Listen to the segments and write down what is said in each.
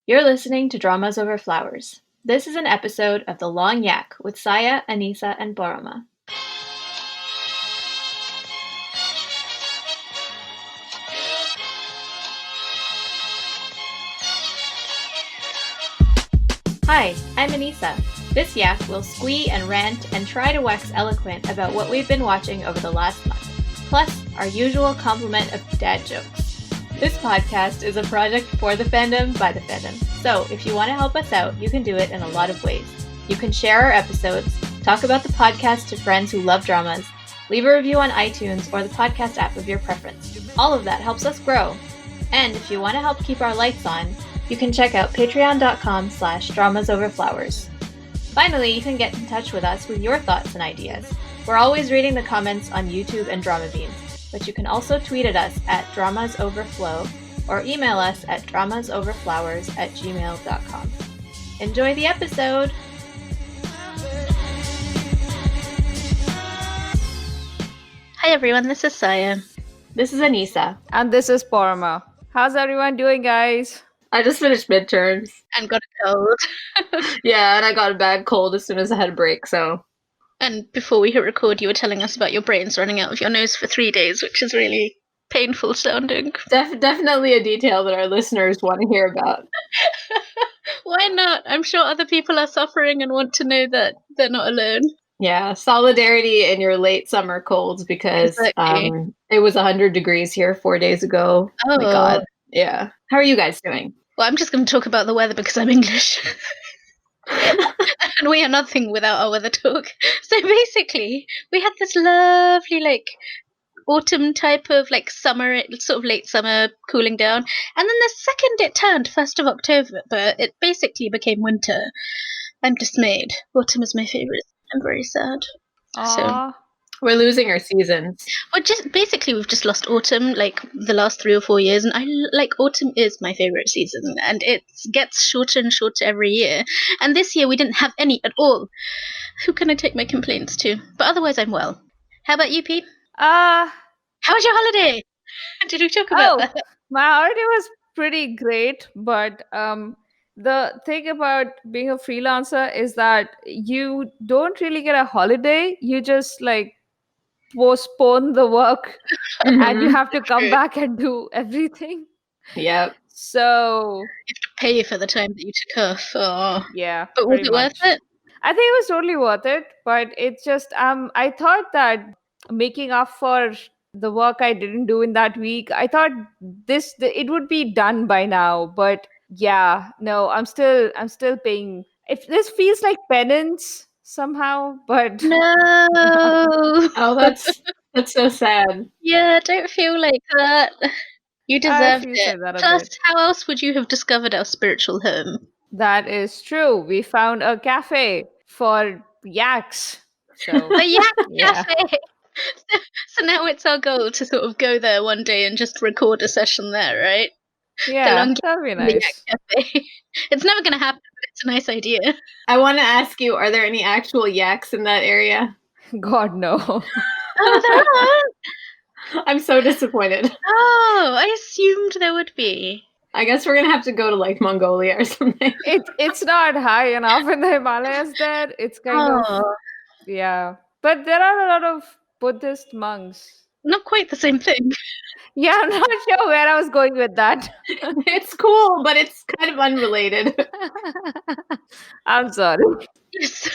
You're listening to Dramas Over Flowers. This is an episode of The Long Yak with Saya, Anisa, and Boroma. Hi, I'm Anisa. This yak will squee and rant and try to wax eloquent about what we've been watching over the last month, plus our usual complement of dad jokes. This podcast is a project for the fandom by the fandom, so if you want to help us out, you can do it in a lot of ways. You can share our episodes, talk about the podcast to friends who love dramas, leave a review on iTunes or the podcast app of your preference. All of that helps us grow. And if you want to help keep our lights on, you can check out patreon.com/dramasoverflowers. Finally, you can get in touch with us with your thoughts and ideas. We're always reading the comments on YouTube and Drama Beans, but you can also tweet at us at dramasoverflow or email us at dramasoverflowers@gmail.com. Enjoy the episode! Hi everyone, this is Saya. This is Anisa. And this is Boroma. How's everyone doing, guys? I just finished midterms. And got a cold. Yeah, and I got a bad cold as soon as I had a break, so... And before we hit record, you were telling us about your brains running out of your nose for 3 days, which is really painful sounding. Definitely a detail that our listeners want to hear about. Why not? I'm sure other people are suffering and want to know that they're not alone. Yeah, solidarity in your late summer colds because Exactly. it was 100 degrees here 4 days ago. Oh My God. Yeah. How are you guys doing? Well, I'm just going to talk about the weather because I'm English. And we are nothing without our weather talk. So basically, we had this lovely, autumn type of, summer, sort of late summer cooling down. And then the second it turned 1st of October, it basically became winter. I'm dismayed. Autumn is my favourite. I'm very sad. Aww. So, we're losing our seasons. well, we've just lost autumn, the last 3 or 4 years, and autumn is my favourite season, and it gets shorter and shorter every year. And this year we didn't have any at all. Who can I take my complaints to? But otherwise, I'm well. How about you, Pete? How was your holiday? Did we talk about that? My holiday was pretty great, but the thing about being a freelancer is that you don't really get a holiday. You just postpone the work and you have to come back and do everything. Yep. So You have to pay for the time that you took off. Oh. yeah. But was pretty it worth much. it? I think it was totally worth it, but it's just I thought that making up for the work I didn't do in that week, I thought it would be done by now, but yeah, no, I'm still paying. This feels like penance somehow, but No. Oh, that's so sad. Yeah, don't feel like that. You deserved feel it. like that a Plus, bit. how else would you have discovered our spiritual home? That is true. We found a cafe for yaks. So A yak yeah. cafe! So now it's our goal to sort of go there one day and just record a session there, right? Yeah, that'd be The yak nice. cafe. It's never going to happen, but it's a nice idea. I want to ask you, are there any actual yaks in that area? God, no. Oh, there are? I'm so disappointed. Oh, I assumed there would be. I guess we're going to have to go to Mongolia or something. It's not high enough in the Himalayas there. It's kind of, yeah. But there are a lot of Buddhist monks. Not quite the same thing. Yeah, I'm not sure where I was going with that. It's cool, but it's kind of unrelated. I'm sorry. Yes.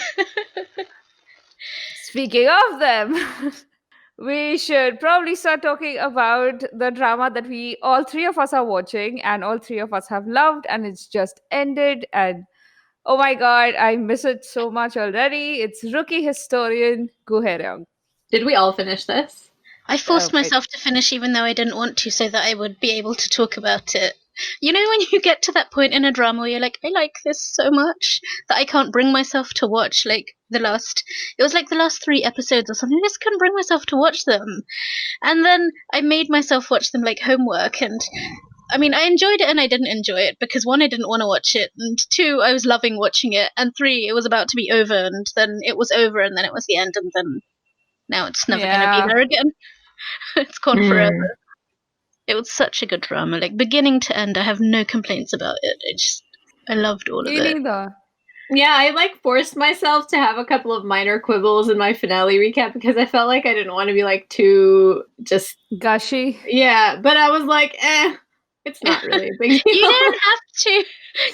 Speaking of them, we should probably start talking about the drama that all three of us are watching and all three of us have loved, and it's just ended. And oh my God, I miss it so much already. It's Rookie Historian Hye-ryung. Did we all finish this? I forced myself to finish even though I didn't want to, so that I would be able to talk about it. You know when you get to that point in a drama where you're like, I like this so much that I can't bring myself to watch the last 3 episodes or something. I just couldn't bring myself to watch them. And then I made myself watch them like homework, and I mean, I enjoyed it and I didn't enjoy it because 1, I didn't want to watch it, and 2, I was loving watching it, and 3, it was about to be over, and then it was over, and then it was the end, and then now it's never going to be there again. It's gone forever. It was such a good drama, beginning to end. I have no complaints about it. I loved all of Me it. neither. Yeah, I like forced myself to have a couple of minor quibbles in my finale recap because I felt like I didn't want to be like too just Gushy. yeah, but I was like, it's not really a big deal. You don't have to.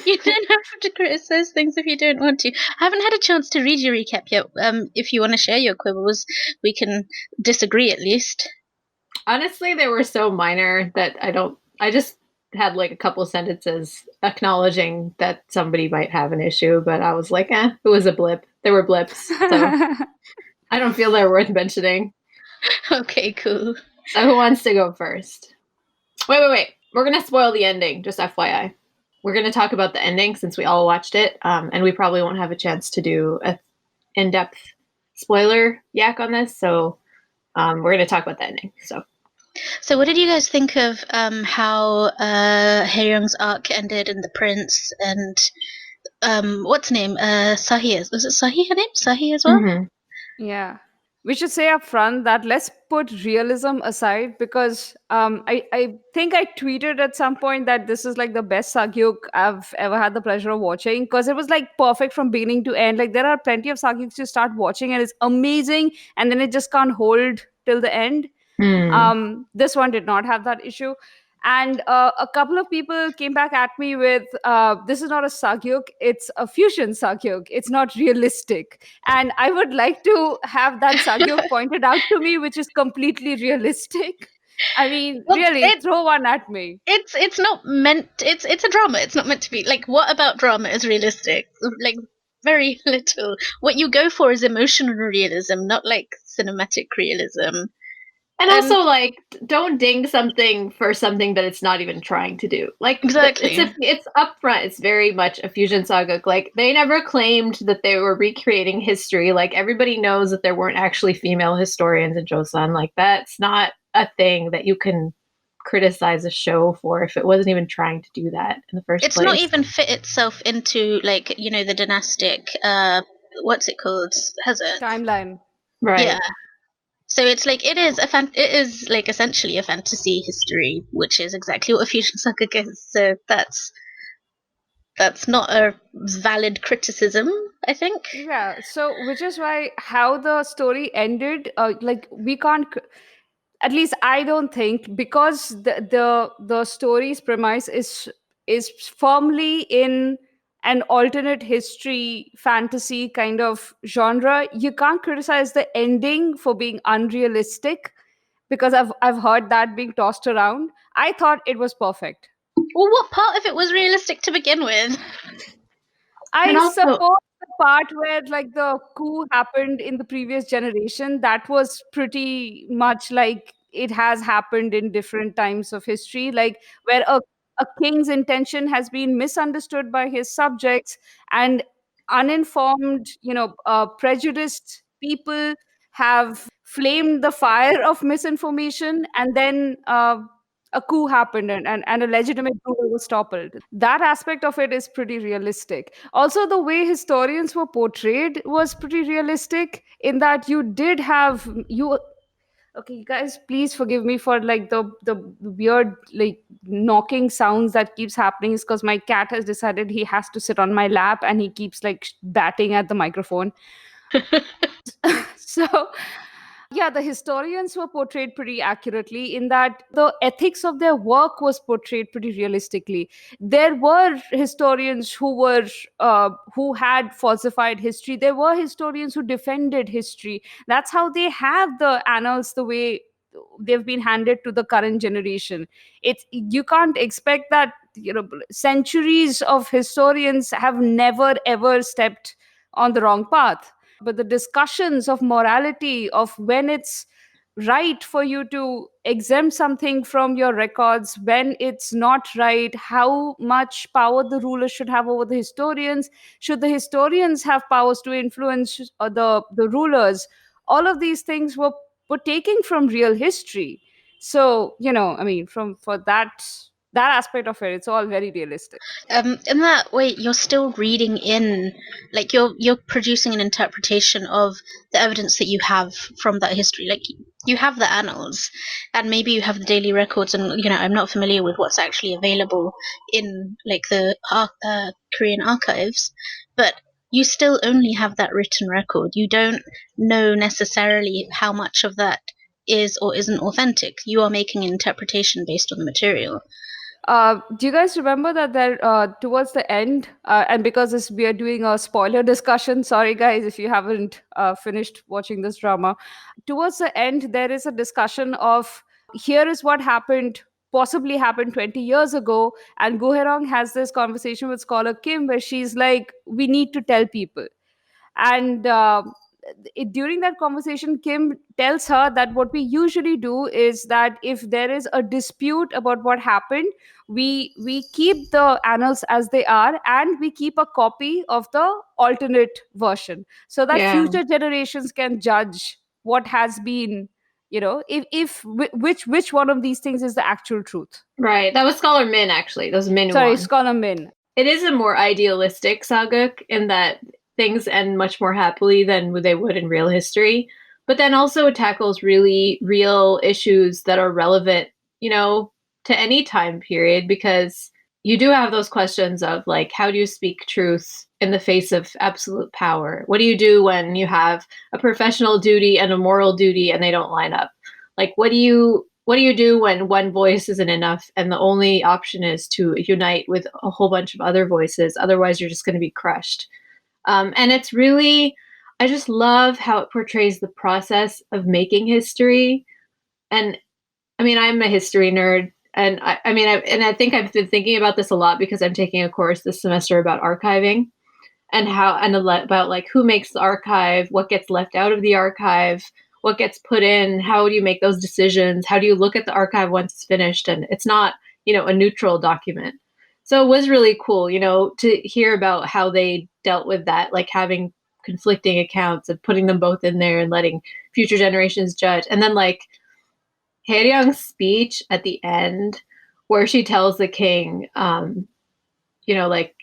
You don't have to criticize things if you don't want to. I haven't had a chance to read your recap yet. If you want to share your quibbles, we can disagree at least. Honestly, they were so minor that I just had like a couple sentences acknowledging that somebody might have an issue, but I was like, it was a blip. There were blips, so I don't feel they're worth mentioning. Okay, cool. So who wants to go first? Wait. We're going to spoil the ending, just FYI. We're going to talk about the ending since we all watched it, and we probably won't have a chance to do a in-depth spoiler yak on this, so we're going to talk about the ending. So, what did you guys think of how Hye-ryung's arc ended and the prince and what's her name? Sahi was it Sahi her name? Sahi as well? Mm-hmm. Yeah. We should say up front that let's put realism aside because I think I tweeted at some point that this is like the best Sagyuk I've ever had the pleasure of watching because it was like perfect from beginning to end. Like there are plenty of Sagyuks you start watching and it's amazing and then it just can't hold till the end. This one did not have that issue. And a couple of people came back at me with, this is not a Sagyuk, it's a fusion Sagyuk. It's not realistic. And I would like to have that Sagyuk pointed out to me, which is completely realistic. I mean, Well, really, throw one at me. It's not meant. It's a drama. It's not meant to be like. What about drama is realistic? Like very little. What you go for is emotional realism, not like cinematic realism. And also, like, don't ding something for something that it's not even trying to do. Like, exactly, it's upfront. It's very much a fusion saga. Like, they never claimed that they were recreating history. Like, everybody knows that there weren't actually female historians in Joseon. Like, that's not a thing that you can criticize a show for if it wasn't even trying to do that in the first place. It's not even fit itself into like the dynastic. What's it called? Has a timeline, right? Yeah. So it's like it is like essentially a fantasy history, which is exactly what a fusion saga is. So that's not a valid criticism, I think. Yeah, so which is why how the story ended, like we can't. At least I don't think because the story's premise is firmly in an alternate history fantasy kind of genre. You can't criticize the ending for being unrealistic because I've heard that being tossed around. I thought it was perfect. Well, what part of it was realistic to begin with? I also- suppose the part where like the coup happened in the previous generation, that was pretty much like it has happened in different times of history, like where a king's intention has been misunderstood by his subjects and uninformed, prejudiced people have flamed the fire of misinformation and then a coup happened and a legitimate ruler was toppled. That aspect of it is pretty realistic. Also, the way historians were portrayed was pretty realistic in that you did have you. Okay, you guys, please forgive me for like the weird like knocking sounds that keeps happening. Is because my cat has decided he has to sit on my lap and he keeps like batting at the microphone. So yeah, the historians were portrayed pretty accurately in that the ethics of their work was portrayed pretty realistically. There were historians who had falsified history. There were historians who defended history. That's how they have the annals the way they've been handed to the current generation. It's you can't expect that centuries of historians have never ever stepped on the wrong path, but the discussions of morality, of when it's right for you to exempt something from your records, when it's not right, how much power the ruler should have over the historians, should the historians have powers to influence the rulers, all of these things were taken from real history. So I mean, from for that aspect of it, it's all very realistic. In that way, you're still reading in, like you're producing an interpretation of the evidence that you have from that history. Like you have the annals, and maybe you have the daily records, and I'm not familiar with what's actually available in like the Korean archives, but you still only have that written record. You don't know necessarily how much of that is or isn't authentic. You are making an interpretation based on the material. Do you guys remember that there towards the end, and because we are doing a spoiler discussion, sorry guys if you haven't finished watching this drama. Towards the end, there is a discussion of here is what happened, possibly happened 20 years ago, and Go-hye-ryung has this conversation with Scholar Kim where she's like, we need to tell people. And during that conversation, Kim tells her that what we usually do is that if there is a dispute about what happened, we keep the annals as they are, and we keep a copy of the alternate version so that Yeah. future generations can judge what has been, if which one of these things is the actual truth. Right. That was Scholar Min, actually. That was Min Sorry, Won. Scholar Min. It is a more idealistic saguk in that things end much more happily than they would in real history. But then also it tackles really real issues that are relevant, to any time period, because you do have those questions of like, how do you speak truth in the face of absolute power? What do you do when you have a professional duty and a moral duty and they don't line up? Like, what do you do when one voice isn't enough and the only option is to unite with a whole bunch of other voices? Otherwise, you're just going to be crushed. And it's really, I just love how it portrays the process of making history. And I mean, I'm a history nerd. And I think I've been thinking about this a lot because I'm taking a course this semester about archiving and about like who makes the archive, what gets left out of the archive, what gets put in, how do you make those decisions, how do you look at the archive once it's finished, and it's not, a neutral document. So it was really cool, to hear about how they dealt with that, like having conflicting accounts and putting them both in there and letting future generations judge. And then like Hye-ryung's speech at the end where she tells the king, like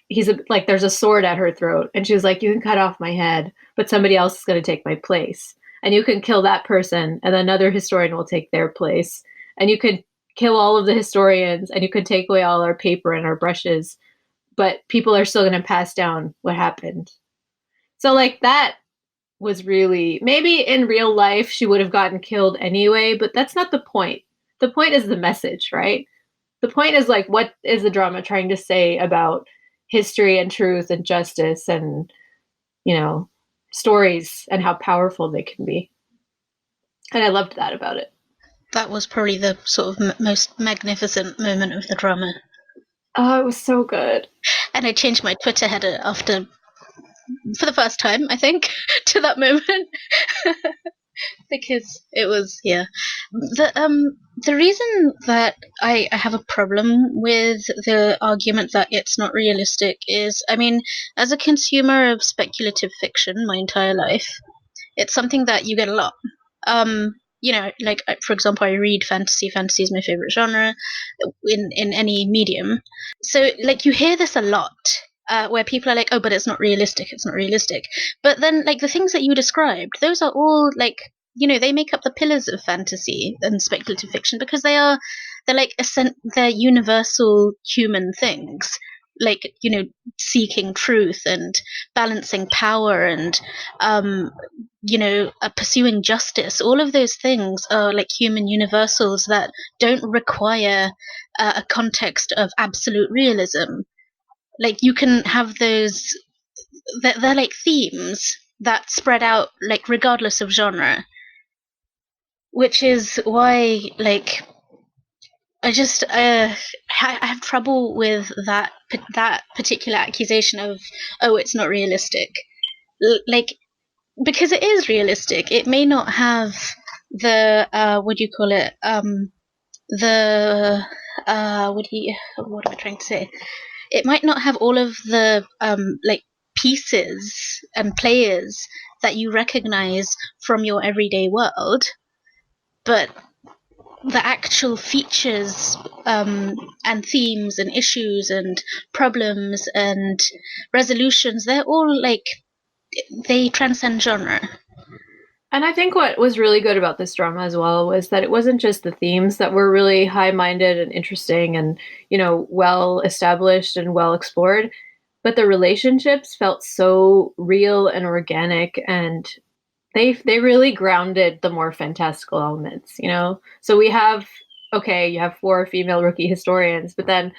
like there's a sword at her throat, and she was like, you can cut off my head, but somebody else is going to take my place, and you can kill that person and another historian will take their place, and you could kill all of the historians and you could take away all our paper and our brushes, but people are still going to pass down what happened. So like that was really, maybe in real life she would have gotten killed anyway, but that's not the point. The point is the message, right? The point is like, what is the drama trying to say about history and truth and justice and, stories and how powerful they can be. And I loved that about it. That was probably the sort of most magnificent moment of the drama. Oh, it was so good. And I changed my Twitter header for the first time, I think, to that moment. Because it was, yeah. The reason that I have a problem with the argument that it's not realistic is, I mean, as a consumer of speculative fiction my entire life, it's something that you get a lot. Like, for example, I read fantasy. Fantasy is my favorite genre in any medium. So, like, you hear this a lot, where people are like, oh, but it's not realistic. But then, like, the things that you described, those are all, like, they make up the pillars of fantasy and speculative fiction because they're universal human things. Like, seeking truth and balancing power and, pursuing justice. All of those things are like human universals that don't require a context of absolute realism. Like, you can have those, they're like themes that spread out, like, regardless of genre. Which is why, like, I just I have trouble with that particular accusation of, oh, it's not realistic. Like, because it is realistic. It may not have the what do you call it? The what am I trying to say? It might not have all of the like pieces and players that you recognize from your everyday world, but the actual features and themes and issues and problems and resolutions, they're all like, they transcend genre. And I think what was really good about this drama as well was that it wasn't just the themes that were really high-minded and interesting and, well established and well explored, but the relationships felt so real and organic, and they really grounded the more fantastical elements. So we have, okay, you have 4 female rookie historians, but then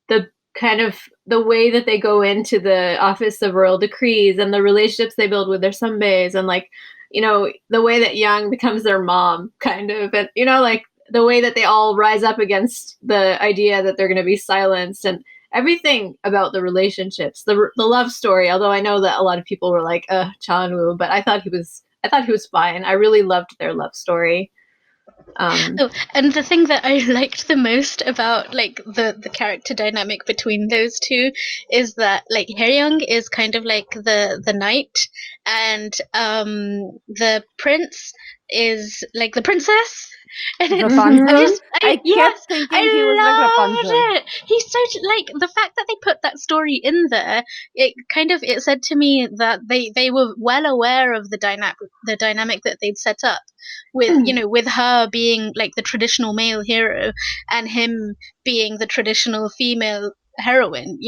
the kind of the way that they go into the office of royal decrees and the relationships they build with their sunbaes, and the way that Young becomes their mom, kind of, and like the way that they all rise up against the idea that they're going to be silenced, and everything about the relationships, the love story. Although I know that a lot of people were like, Chanwoo, but I thought he was fine. I really loved their love story. And the thing that I liked the most about like the character dynamic between those two is that like Hye-ryung is kind of like the knight, and the prince is like the princess. And Rapunzel? I yes, kept thinking he was like Rapunzel. it. He's so like the fact that they put that story in there. It said to me that they were well aware of the dynamic that they'd set up with with her being like the traditional male hero and him being the traditional female heroine,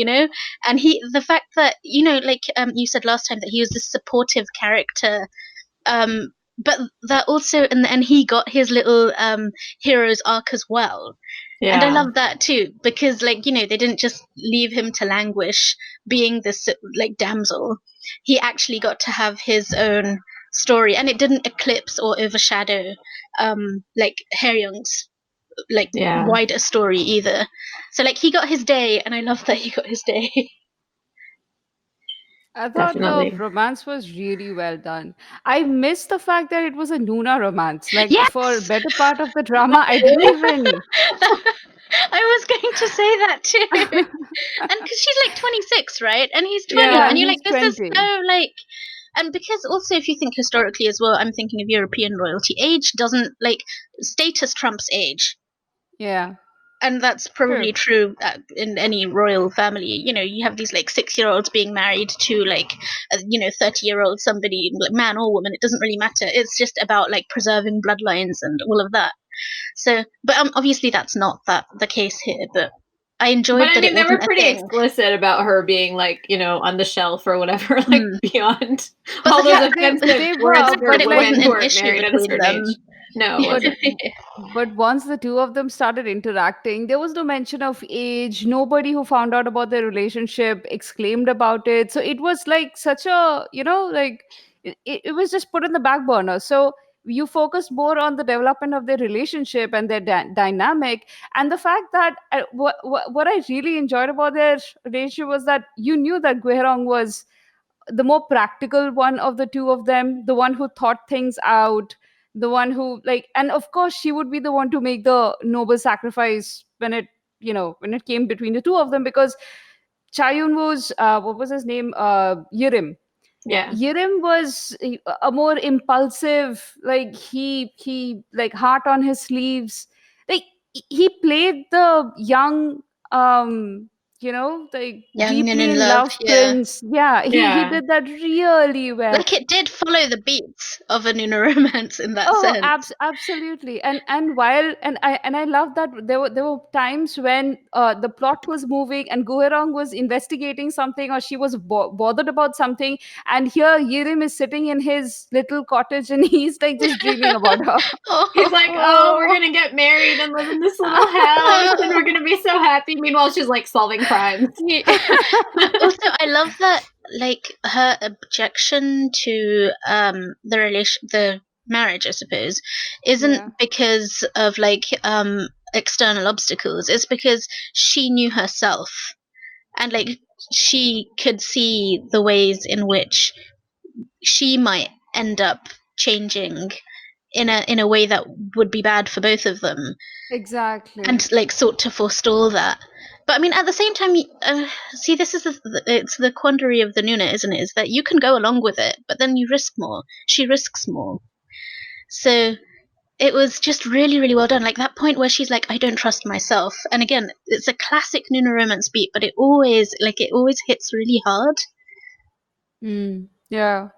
and the fact that like you said last time that he was this supportive character, but that also in the end he got his little hero's arc as well. Yeah. And I love that too, because like they didn't just leave him to languish being this like damsel. He actually got to have his own story, and it didn't eclipse or overshadow like Hye-ryung's like wider story either. So like he got his day, and I love that he got his day. I thought Definitely. the romance was really well done. I missed the fact that it was a Noona romance. Like Yes! for better part of the drama, I didn't even. I was going to say that too. And because she's like 26, right? And he's 20. Yeah, And you're he's like, this is 20. so like. And because also, if you think historically as well, I'm thinking of European royalty. Age doesn't like. Status trumps age. Yeah. And that's probably true in any royal family. You have these like 6-year-olds being married to like 30-year-old somebody, like man or woman. It doesn't really matter. It's just about like preserving bloodlines and all of that. So, but obviously that's not the case here. But I enjoyed But I that mean, it they wasn't were pretty a thing. explicit about her being like, on the shelf or whatever, like beyond But all the those fact offensive they words were, for but it like, women wasn't who an are issue married at a between certain them. age. No, it but wasn't. but once the two of them started interacting, there was no mention of age. Nobody who found out about their relationship exclaimed about it. So it was like such a, like it was just put in the back burner. So you focus more on the development of their relationship and their dynamic, and the fact that what I really enjoyed about their relationship was that you knew that Guerong was the more practical one of the two of them, the one who thought things out, the one who like, and of course she would be the one to make the noble sacrifice when it came between the two of them, because Chayun was what was his name, Yirim. Yeah. Yirim was a more impulsive, like he like heart on his sleeves, like he played the young, like Young and deeply in in love, love yeah. prince. Yeah, he Yeah. did that really well. Like it did follow the beats of a Noona romance in that Oh, sense. absolutely. And while and I love that there were times when the plot was moving and Guherong was investigating something, or she was bothered about something, and here Yirim is sitting in his little cottage and he's like just dreaming about her. He's like, oh, we're gonna get married and live in this little house, and we're gonna be so happy. Meanwhile, she's like solving crimes. Also, I love that like her objection to the marriage, I suppose, isn't Yeah. because of like external obstacles. It's because she knew herself, and like she could see the ways in which she might end up changing in a way that would be bad for both of them, Exactly. and like sought to forestall that. But I mean, at the same time, see, this is it's the quandary of the Noona, isn't it? Is that you can go along with it, but then you risk more. She risks more. So it was just really, really well done. Like that point where she's like, "I don't trust myself," and again, it's a classic Noona romance beat, but it always hits really hard. Yeah.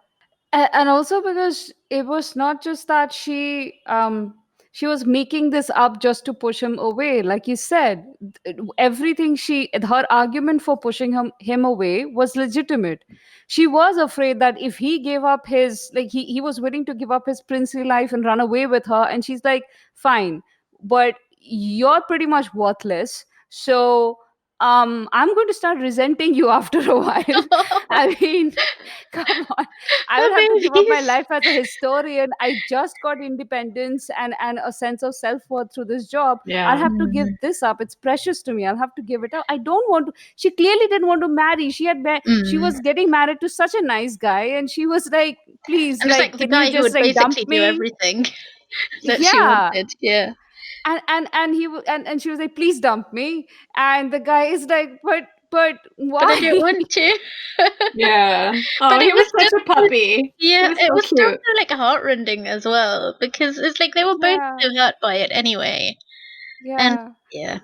And also because it was not just that she was making this up just to push him away, like you said. Everything her argument for pushing him away was legitimate. She was afraid that if he gave up his, like, he was willing to give up his princely life and run away with her, and she's like, fine, but you're pretty much worthless, so I'm going to start resenting you after a while. I mean, come on. I will have to give up my Babies. life as a historian. I just got independence and a sense of self-worth through this job. I'll Yeah. have to give this up. It's precious to me. I'll have to give it up. I don't want to. She clearly didn't want to marry. She Mm. was getting married to such a nice guy, and she was like, please, And it's like, like the can you guy who just would like dump basically do me? everything that she Yeah. wanted. Yeah. And she was like, please dump me. And the guy is like, but But I why? don't want to. Yeah. Oh, But he it was was such still, a puppy. He yeah, was it so was still cute. so, like heartrending as well because it's like they were both Yeah. so hurt by it anyway. And Yeah. yeah,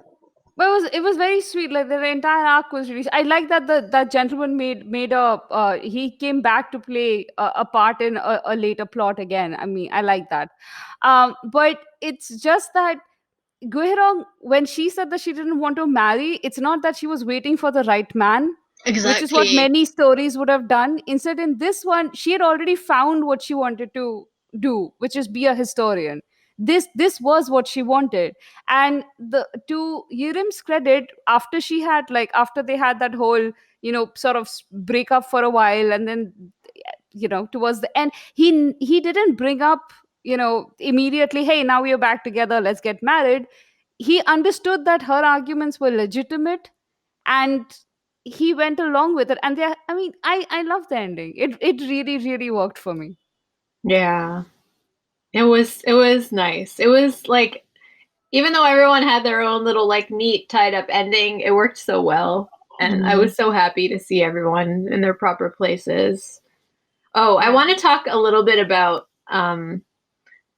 But it was very sweet. Like the entire arc was really. I like that that gentleman made a he came back to play a part in a later plot again. I mean, I like that. But it's just that Guherong, when she said that she didn't want to marry, it's not that she was waiting for the right man, which is what exactly. many stories would have done. Instead, in this one, she had already found what she wanted to do, which is be a historian. This was what she wanted. And to Yirim's credit, after they had that whole, sort of breakup for a while, and then, towards the end, he didn't bring up, immediately, hey, now we are back together, let's get married. He understood that her arguments were legitimate, and he went along with it. And I mean, I love the ending. It really, really worked for me. Yeah. It was nice. It was like, even though everyone had their own little like neat tied up ending, it worked so well. And I Mm. was so happy to see everyone in their proper places. Oh, I Yeah. want to talk a little bit about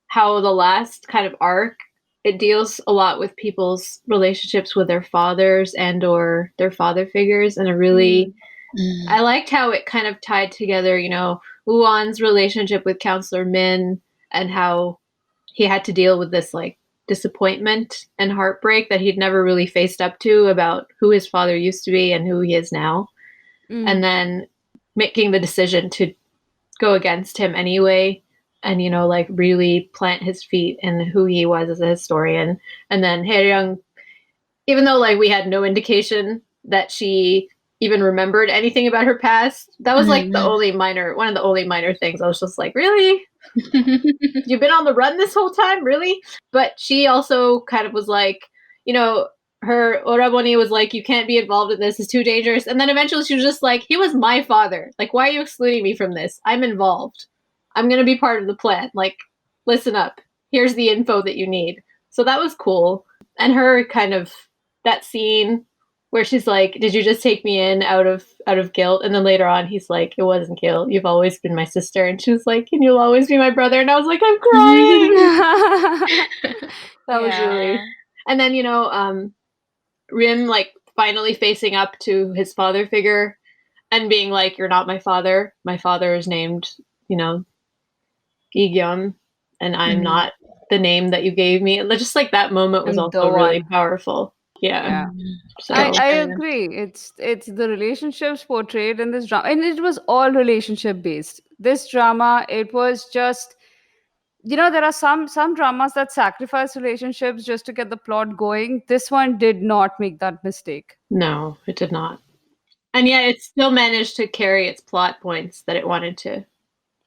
how the last kind of arc, it deals a lot with people's relationships with their fathers and or their father figures, and Mm. Mm. I liked how it kind of tied together, Uon's relationship with Counselor Min, and how he had to deal with this like disappointment and heartbreak that he'd never really faced up to about who his father used to be and who he is now. And Mm. then making the decision to go against him anyway, and like really plant his feet in who he was as a historian. And then Hye-ryung, even though like we had no indication that she even remembered anything about her past, that was like Mm. one of the only minor things. I was just like, really? You've been on the run this whole time, really? But she also kind of was like, her Oraboni was like, you can't be involved in this, it's too dangerous. And then eventually she was just like, he was my father. Like, why are you excluding me from this? I'm involved. I'm going to be part of the plan. Like, listen up. Here's the info that you need. So that was cool. And her kind of, that scene where she's like, did you just take me in out of guilt? And then later on he's like, it wasn't guilt, you've always been my sister. And she was like, and you'll always be my brother. And I was like, I'm crying. That was really. Yeah. And then Rim like finally facing up to his father figure and being like, you're not my father, my father is named Gi-gyun, and I'm Mm. not the name that you gave me. And just like that moment was I'm the also really one. powerful. Yeah. Yeah. So I agree. It's the relationships portrayed in this drama, and it was all relationship based. This drama, it was just, there are some dramas that sacrifice relationships just to get the plot going. This one did not make that mistake. no, it did not. And yet it still managed to carry its plot points that it wanted to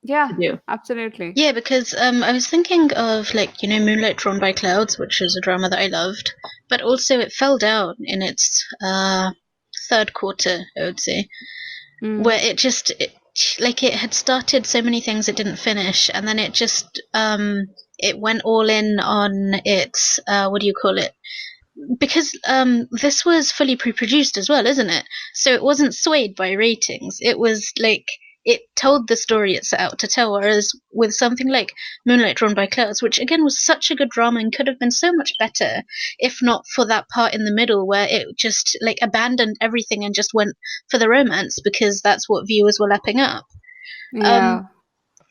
Yeah, do. absolutely. Yeah, because I was thinking of Moonlight Drawn by Clouds, which is a drama that I loved, but also it fell down in its third quarter, I would say, where it had started so many things it didn't finish, and then it just it went all in on its what do you call it? Because this was fully pre-produced as well, isn't it? So it wasn't swayed by ratings. It was like it told the story it set out to tell. Whereas with something like Moonlight Drawn by Clouds, which again was such a good drama and could have been so much better if not for that part in the middle where it just like abandoned everything and just went for the romance because that's what viewers were lapping up. Um, Yeah.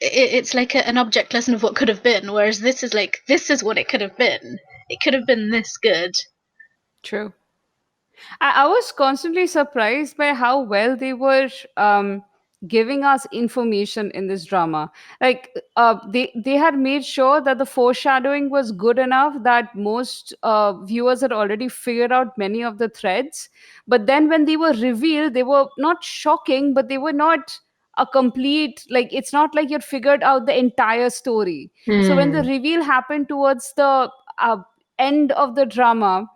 it's like an object lesson of what could have been, whereas this is like, this is what it could have been. It could have been this good. True. I was constantly surprised by how well they were giving us information in this drama. Like they had made sure that the foreshadowing was good enough that most viewers had already figured out many of the threads. But then when they were revealed, they were not shocking, but they were not a complete, like it's not like you'd figured out the entire story. So when the reveal happened towards the end of the drama,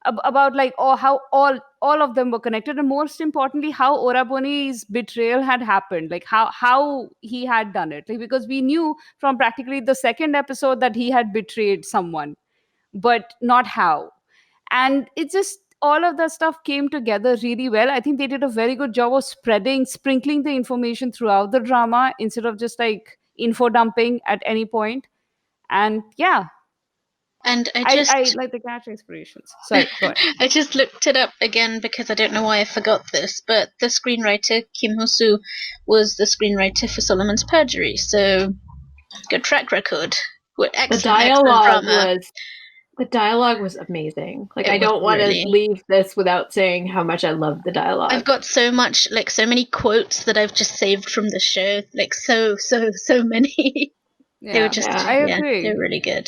about like, oh, how all of them were connected, and most importantly how Oraboni's betrayal had happened, like how he had done it, like, because we knew from practically the second episode that he had betrayed someone, but not how. And it just, all of that stuff came together really well. I think they did a very good job of sprinkling the information throughout the drama instead of just like info dumping at any point. And yeah, And I like the catch inspirations. Sorry, go on. I just looked it up again because I don't know why I forgot this, but the screenwriter Kim Ho-soo was the screenwriter for Solomon's Perjury, so good track record. The dialogue was amazing. Like, It I don't want to really- leave this without saying how much I love the dialogue. I've got so many quotes that I've just saved from the show, like so many. They were just, I agree. they're really good.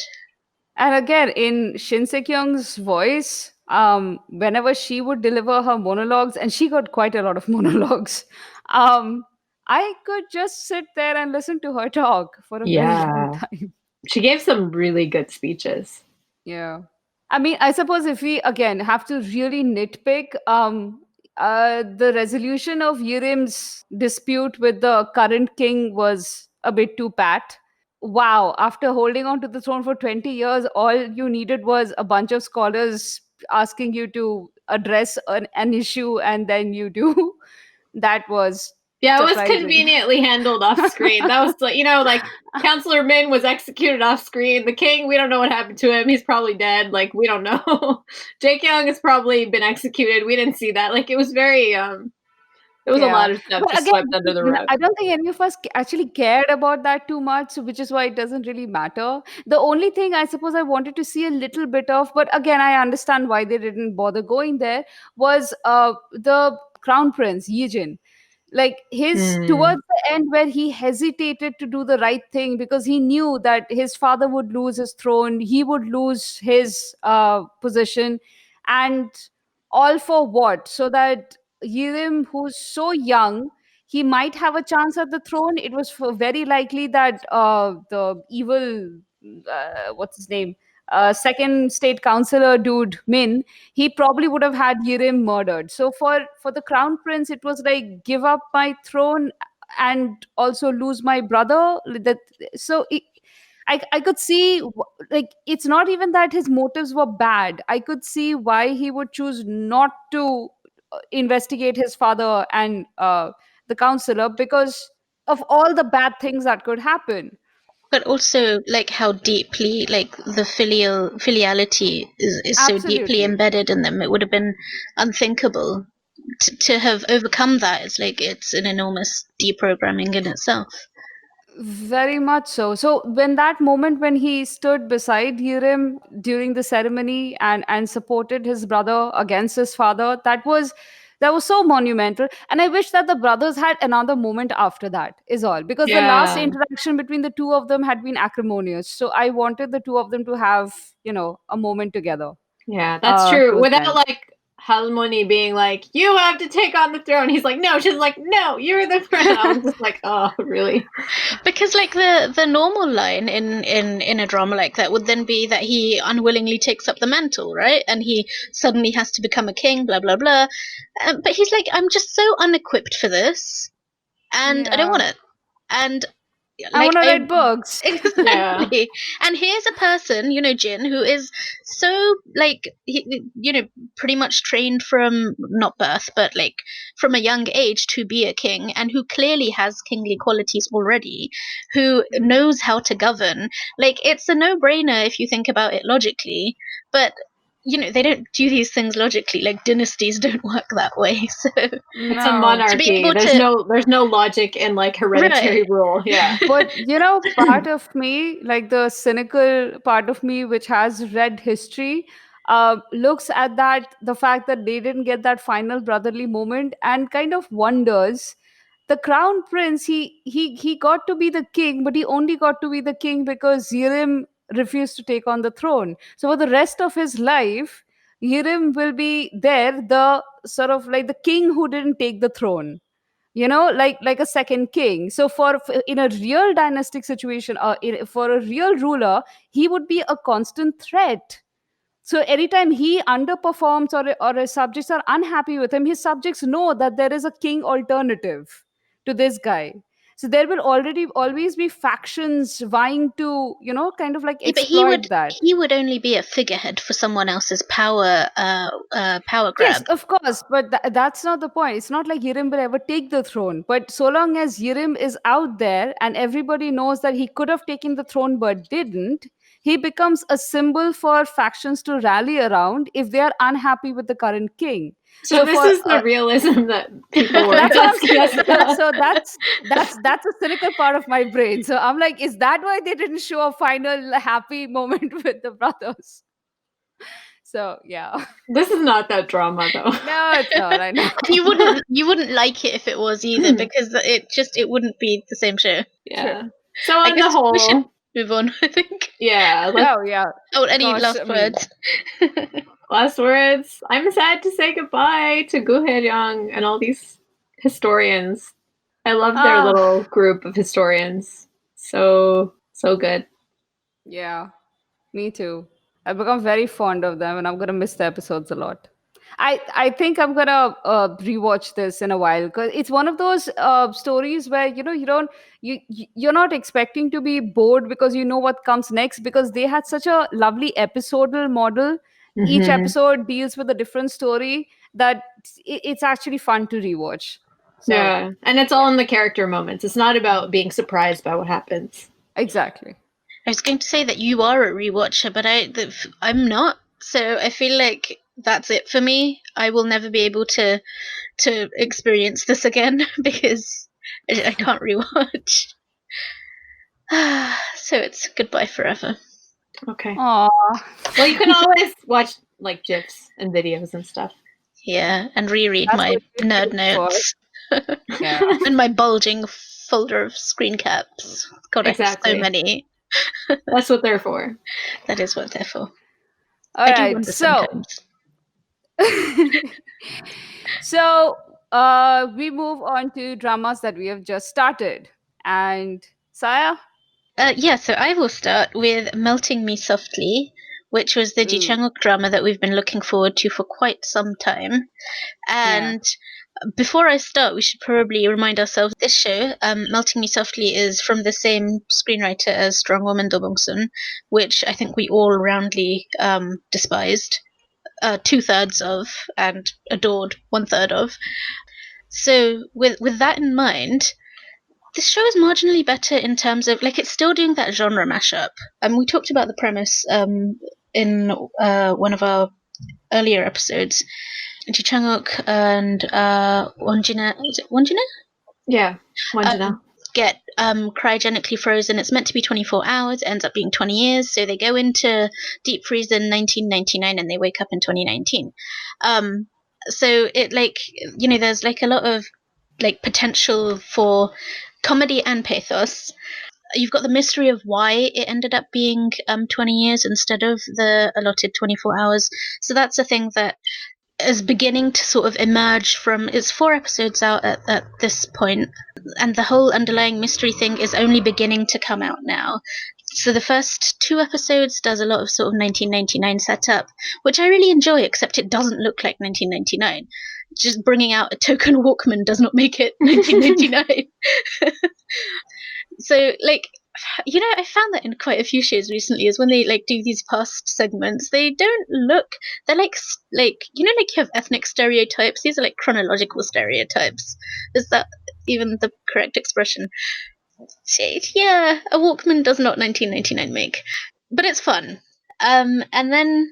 And again, in Shin Se-kyung's voice, whenever she would deliver her monologues, and she got quite a lot of monologues, I could just sit there and listen to her talk for a very long time. She gave some really good speeches. Yeah. I mean, I suppose if we again have to really nitpick, the resolution of Yirim's dispute with the current king was a bit too pat. Wow, after holding on to the throne for 20 years, all you needed was a bunch of scholars asking you to address an issue, and then you do. That was Yeah, it was surprising. conveniently handled off screen. That was like, like Counselor Min was executed off screen. The king, we don't know what happened to him. He's probably dead. Like, we don't know. Jake Young has probably been executed. We didn't see that. Like, it was very there was a lot of stuff But just again, swept under the rug. I don't think any of us actually cared about that too much, which is why it doesn't really matter. The only thing I suppose I wanted to see a little bit of, but again, I understand why they didn't bother going there, was the crown prince, Yijin. Like his towards the end, where he hesitated to do the right thing because he knew that his father would lose his throne, he would lose his position, and all for what? So that Yirim, who's so young, he might have a chance at the throne. It was very likely that the evil, what's his name, second state councillor dude Min, he probably would have had Yirim murdered. So for the crown prince, it was like, give up my throne and also lose my brother. That so. I could see, like, it's not even that his motives were bad. I could see why he would choose not to investigate his father and the counselor, because of all the bad things that could happen. But also, like, how deeply, like, the filiality is so deeply Absolutely. embedded in them. It would have been unthinkable to have overcome that. It's like, it's an enormous deprogramming in itself. Very much so. So when that moment when he stood beside Yirim during the ceremony and supported his brother against his father, that was so monumental. And I wish that the brothers had another moment after that, is all. Because the last interaction between the two of them had been acrimonious. So I wanted the two of them to have, a moment together. Yeah, that's true. towards the Without end. like Halmoni being like, you have to take on the throne. He's like, no. She's like, no, you're the throne. I was just like, oh, really? Because, like, the normal line in a drama like that would then be that he unwillingly takes up the mantle, right? And he suddenly has to become a king, blah, blah, blah. But he's like, I'm just so unequipped for this, and I don't want it. And I want to write books. Exactly. Yeah. And here's a person, Jin, who is so, like, pretty much trained from, not birth, but, like, from a young age to be a king, and who clearly has kingly qualities already, who knows how to govern. Like, it's a no-brainer if you think about it logically, but they don't do these things logically. Like, dynasties don't work that way. So It's a No. monarchy. To be able there's no logic in like hereditary Right. rule. Yeah. But part of me, like the cynical part of me, which has read history, looks at the fact that they didn't get that final brotherly moment and kind of wonders. The crown prince, he got to be the king, but he only got to be the king because Yirim refused to take on the throne. So for the rest of his life, Yirim will be there, the sort of like the king who didn't take the throne, like a second king. So in a real dynastic situation, for a real ruler, he would be a constant threat. So anytime he underperforms, or his subjects are unhappy with him, his subjects know that there is a king alternative to this guy. So there will already always be factions vying to kind of like Yeah, but exploit that. he would only be a figurehead for someone else's power Yes, grab. of course, but that's not the point. It's not like Yirim will ever take the throne. But so long as Yirim is out there and everybody knows that he could have taken the throne but didn't, he becomes a symbol for factions to rally around if they are unhappy with the current king. So So this for is the realism that people were that's what I'm asking us saying. about. So that's a cynical part of my brain. So I'm like, is that why they didn't show a final happy moment with the brothers? So yeah. This is not that drama though. No, it's not. I know. You wouldn't like it if it was either, because it wouldn't be the same show. Yeah. True. So I on the guess we should whole, move on, I think. yeah, Oh yeah. Oh, any Gosh, last I mean, words? last words. I'm sad to say goodbye to Gu Hye-ryung and all these historians. I love their Ah, little group of historians. So good. yeah, me too. I've become very fond of them, and I'm gonna miss the episodes a lot. I think I'm gonna rewatch this in a while because it's one of those stories where you're not expecting to be bored because you know what comes next, because they had such a lovely episodal model. Each Mm-hmm. episode deals with a different story that it's actually fun to rewatch. So Yeah, and it's all yeah, in the character moments. It's not about being surprised by what happens. exactly. I was going to say that you are a rewatcher, but I'm not. So I feel like that's it for me. I will never be able to experience this again because I can't rewatch. So it's goodbye forever. Okay. Aww. Well, you can always watch like GIFs and videos and stuff. Yeah, and reread That's my what nerd YouTube's for. notes Yeah. and my bulging folder of screen caps. God, I have so Exactly. many. That's what they're for. That is what they're for. All I do right. wonder So, sometimes. so we move on to dramas that we have just started. And Saya? Yeah, so I will start with Melting Me Softly, which was the Ji Ooh, Chang-wook drama that we've been looking forward to for quite some time. yeah. And before I start, we should probably remind ourselves this show, Melting Me Softly, is from the same screenwriter as Strong Woman Do Bong-sun, which I think we all roundly despised 2/3 of and adored 1/3 of. So with that in mind, this show is marginally better in terms of, like, it's still doing that genre mashup. We talked about the premise in one of our earlier episodes. Ji Chang-wook and Wonjina, is it Wonjina? Yeah, Wanjana. Get cryogenically frozen. It's meant to be 24 hours, it ends up being 20 years. So they go into deep freeze in 1999 and they wake up in 2019. So it, like, there's like a lot of like potential for comedy and pathos. You've got the mystery of why it ended up being 20 years instead of the allotted 24 hours. So that's a thing that is beginning to sort of emerge from. It's 4 episodes out at this point, and the whole underlying mystery thing is only beginning to come out now. So the first 2 episodes does a lot of sort of 1999 setup, which I really enjoy, except it doesn't look like 1999. Just bringing out a token Walkman does not make it 1999. So, like, I found that in quite a few shows recently is when they like do these past segments, they don't look. They're like like you have ethnic stereotypes. These are like chronological stereotypes. Is that even the correct expression? Yeah, a Walkman does not 1999 make, but it's fun. And then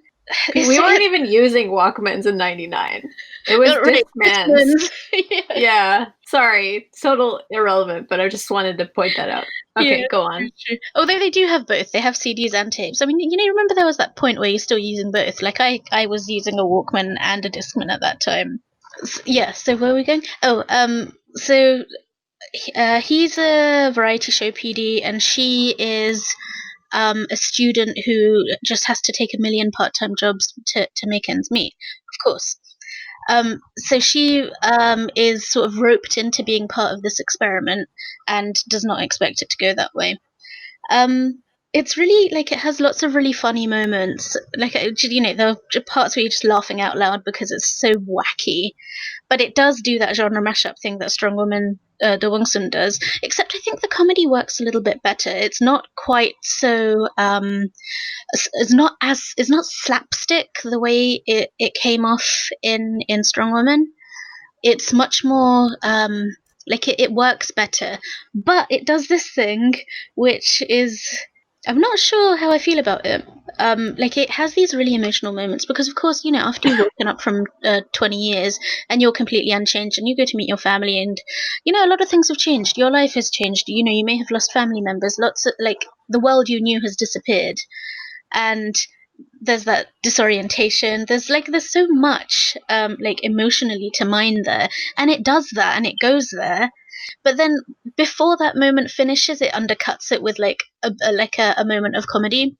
We weren't even using Walkmans in '99. It was Oh, right, Discmans. yeah. Yeah, sorry, total irrelevant, but I just wanted to point that out. Okay, Yeah, go on. true. Although they do have both. They have CDs and tapes. I mean, remember there was that point where you're still using both. Like I was using a Walkman and a Discman at that time. Yeah. So where are we going? Oh, so he's a variety show PD, and she is a student who just has to take a million part-time jobs to make ends meet. Of course. So she is sort of roped into being part of this experiment and does not expect it to go that way. It's really like it has lots of really funny moments. Like there are parts where you're just laughing out loud because it's so wacky. But it does do that genre mashup thing that Strong Woman Do Wong-sun does. Except I think the comedy works a little bit better. It's not quite so. It's not slapstick the way it came off in Strong Woman. It's much more like it works better, but it does this thing which is I'm not sure how I feel about it. Like it has these really emotional moments because, of course, after you've woken up from 20 years and you're completely unchanged, and you go to meet your family, and a lot of things have changed. Your life has changed. You may have lost family members. Lots of like the world you knew has disappeared, and there's that disorientation. There's so much like emotionally to mine there, and it does that, and it goes there. But then before that moment finishes, it undercuts it with like a moment of comedy.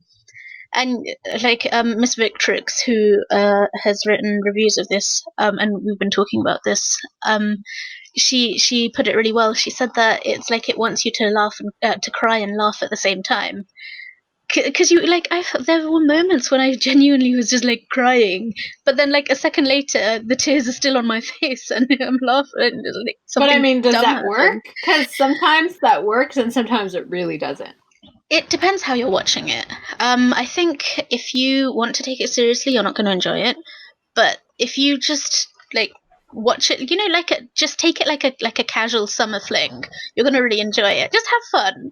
And like Miss Victrix, who has written reviews of this, and we've been talking about this. She put it really well. She said that it's like it wants you to laugh and to cry and laugh at the same time. Because there were moments when I genuinely was just like crying, but then like a second later, the tears are still on my face and I'm laughing. Like, but I mean, does that work? Because sometimes that works and sometimes it really doesn't. It depends how you're watching it. I think if you want to take it seriously, you're not going to enjoy it. But if you just like watch it, just take it like a casual summer fling, you're going to really enjoy it. Just have fun.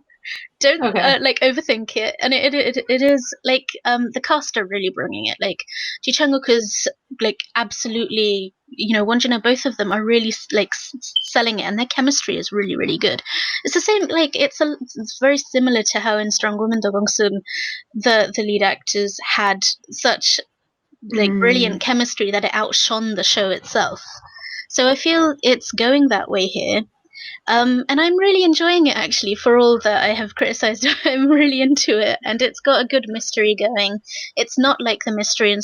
Don't overthink it, and it is like the cast are really bringing it. Like Ji Chang-wook is like absolutely, Won Jin-ho, both of them are really like selling it, and their chemistry is really really good. It's the same, like it's very similar to how in Strong Woman Do Bong-soon the lead actors had such like brilliant chemistry that it outshone the show itself. So I feel it's going that way here. And I'm really enjoying it, actually. For all that I have criticized, I'm really into it, and it's got a good mystery going. It's not like the mystery in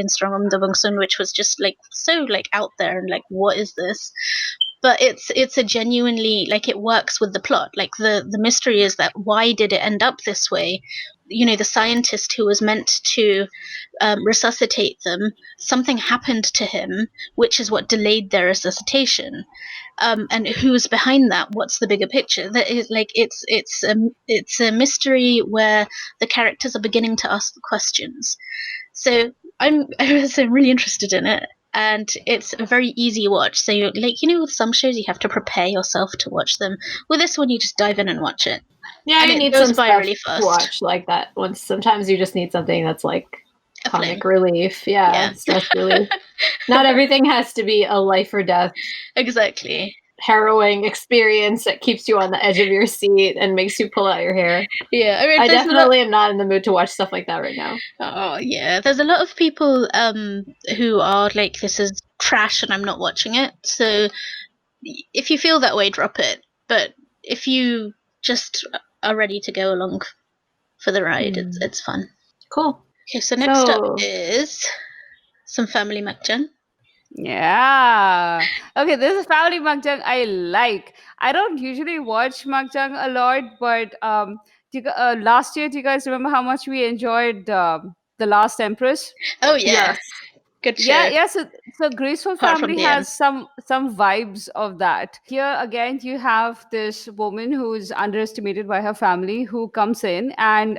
Strong Woman Do Bong-soon, which was just like so like out there and like what is this? But it's a genuinely like it works with the plot. Like the mystery is that why did it end up this way? The scientist who was meant to resuscitate them, something happened to him, which is what delayed their resuscitation. And who's behind that? What's the bigger picture? That is like it's a mystery where the characters are beginning to ask the questions. So I'm really interested in it, and it's a very easy watch. So you're like with some shows you have to prepare yourself to watch them. With this one, you just dive in and watch it. Yeah, and you need some stuff really fast to watch like that. Sometimes you just need something that's like comic relief. Yeah, stress relief. Not everything has to be a life or death. Exactly. Harrowing experience that keeps you on the edge of your seat and makes you pull out your hair. Yeah, I mean, I definitely am not in the mood to watch stuff like that right now. Oh yeah, there's a lot of people who are like, this is trash and I'm not watching it. So if you feel that way, drop it. But if you just are ready to go along for the ride, it's fun. Cool. Okay, so next up is some family makjang. Yeah. Okay, this is family makjang I like. I don't usually watch makjang a lot, but last year, do you guys remember how much we enjoyed The Last Empress? Oh yeah. Yes. Good show. Yeah. So Graceful Family has some vibes of that. Here again, you have this woman who is underestimated by her family, who comes in and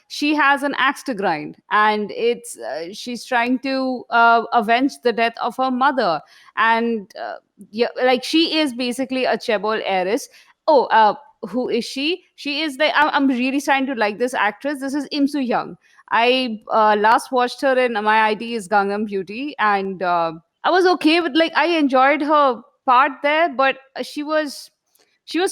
she has an axe to grind, and it's she's trying to avenge the death of her mother, and like she is basically a chaebol heiress. Who is she? She is I'm really trying to like this actress. This is Im Soo Hyung. I last watched her in My ID is Gangnam Beauty, and I was okay with, like, I enjoyed her part there, but she was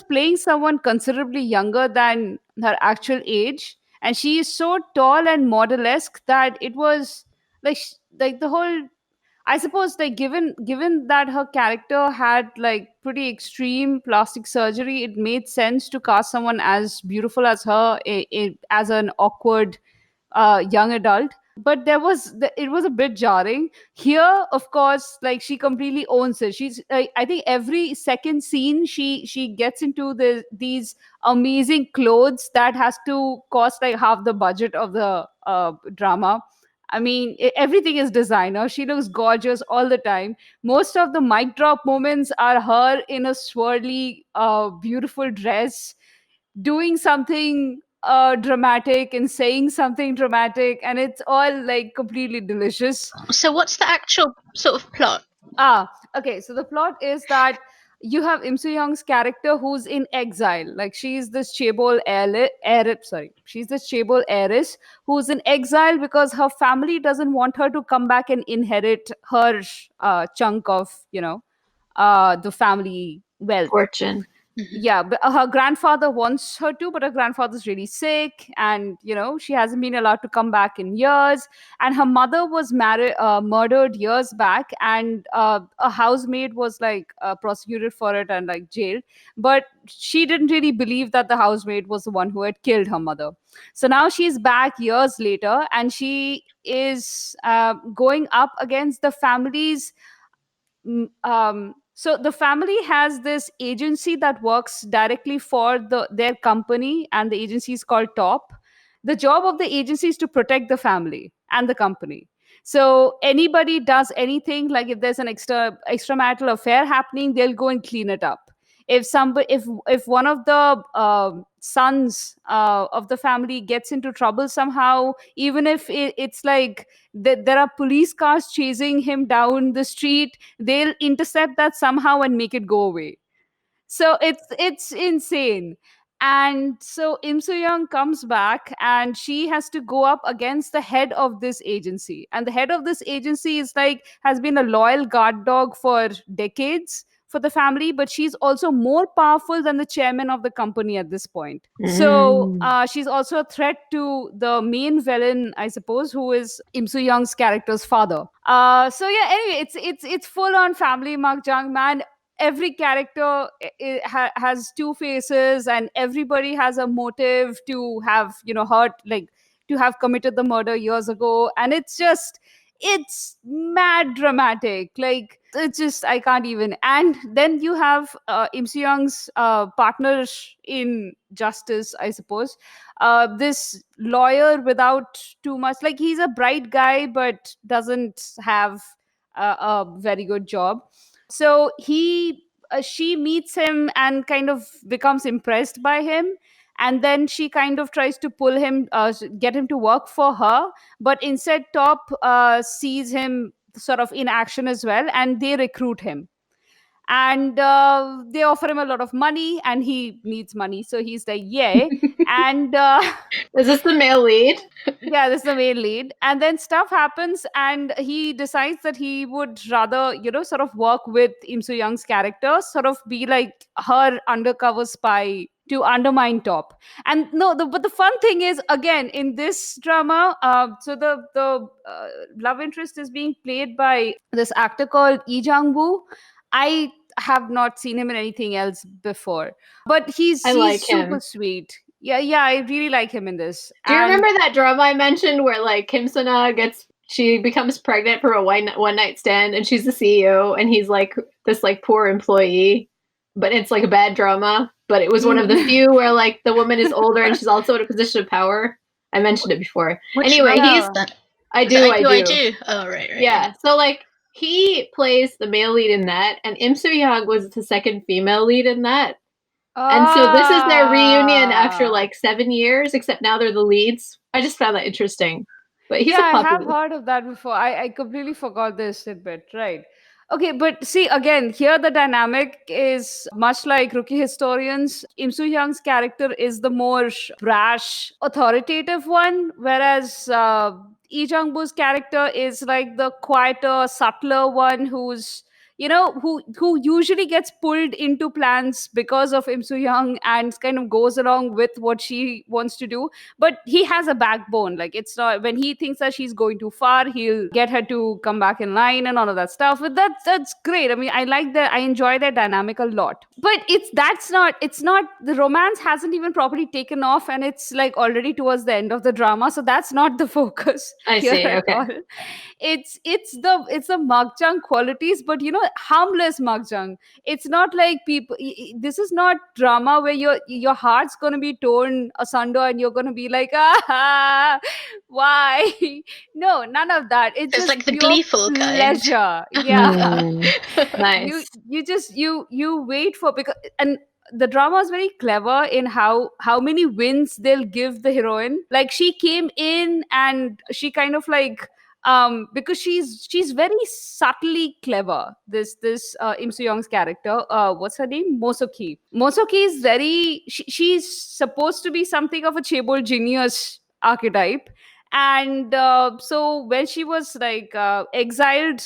playing someone considerably younger than her actual age, and she is so tall and model-esque that it was like the whole, I suppose, like, given that her character had like pretty extreme plastic surgery, it made sense to cast someone as beautiful as her as an awkward young adult. But it was a bit jarring here. Of course, like, she completely owns it. She's I think every second scene she gets into these amazing clothes that has to cost like half the budget of the drama. I mean, everything is designer. She looks gorgeous all the time. Most of the mic drop moments are her in a swirly, beautiful dress, doing something dramatic and saying something dramatic, and it's all like completely delicious. So what's the actual sort of plot? Okay, so the plot is that you have Im Soo Young's character who's in exile. Like, she's this chaebol she's this chaebol heiress who's in exile because her family doesn't want her to come back and inherit her chunk of, the family wealth. Fortune. Yeah, but her grandfather wants her to, but her grandfather's really sick, and she hasn't been allowed to come back in years. And her mother was murdered years back, and a housemaid was like prosecuted for it and like jailed. But she didn't really believe that the housemaid was the one who had killed her mother. So now she's back years later, and she is going up against the family's so the family has this agency that works directly for their company, and the agency is called Top. The job of the agency is to protect the family and the company. So anybody does anything, like if there's an extramarital affair happening, they'll go and clean it up. If one of the sons of the family gets into trouble somehow, even if it's like there are police cars chasing him down the street, they'll intercept that somehow and make it go away. So it's insane. And so Im Soo Young comes back, and she has to go up against the head of this agency. And the head of this agency is like has been a loyal guard dog for decades for the family, but she's also more powerful than the chairman of the company at this point. So she's also a threat to the main villain, I suppose, who is Im Soo Young's character's father. So yeah, anyway, it's full on family mahjong, man. Every character has two faces, and everybody has a motive to have hurt, like, to have committed the murder years ago. And it's mad dramatic. Like, it's just, I can't even. And then you have Im Soo Young's partner in justice, I suppose, this lawyer without too much, like, he's a bright guy but doesn't have a very good job. So she meets him and kind of becomes impressed by him, and then she kind of tries to pull him, get him to work for her. But instead, Top sees him sort of in action as well, and they recruit him. And they offer him a lot of money, and he needs money, so he's like, yay. And Is this the male lead? yeah, this is the main lead. And then stuff happens, and he decides that he would rather, sort of work with Im Soo Young's character, sort of be like her undercover spy to undermine Top. And no, but the fun thing is, again, in this drama, so the love interest is being played by this actor called Lee Jang-woo. I have not seen him in anything else before, but he's like super him. sweet. Yeah, I really like him in this. Do you remember that drama I mentioned where like Kim Suna she becomes pregnant for a one night stand, and she's the CEO, and he's like this like poor employee, but it's like a bad drama. But it was one of the few where like the woman is older and she's also in a position of power. I mentioned it before. Anyway, he's I do. Oh, right. Yeah. So like he plays the male lead in that, and Im Soo Young was the second female lead in that. And so this is their reunion after like 7 years, except now they're the leads. I just found that interesting. But he's a puppy. I have heard of that before. I completely forgot this tidbit. Right. Okay, but see again, here the dynamic is much like rookie historians. Im Soo Hyung's character is the more brash, authoritative one, whereas Lee Jung Boo's character is like the quieter, subtler one who's who usually gets pulled into plans because of Im Soo Hyung and kind of goes along with what she wants to do. But he has a backbone. Like, it's not when he thinks that she's going too far, he'll get her to come back in line and all of that stuff. But that's great. I mean, I enjoy their dynamic a lot. But it's not the romance hasn't even properly taken off, and it's like already towards the end of the drama. So that's not the focus I here see. at Okay. all. It's the makjang qualities, but harmless makjang. It's not like people. This is not drama where your heart's gonna be torn asunder and you're gonna be like, why? No, none of that. It's It's just like the pure gleeful kind. pleasure. Yeah. Nice. You wait for, because and the drama is very clever in how many wins they'll give the heroine. Like, she came in and she kind of like, because she's very subtly clever, this Im Soo Young's character, what's her name, Mosoki is very, she's supposed to be something of a chaebol genius archetype. And so when she was like exiled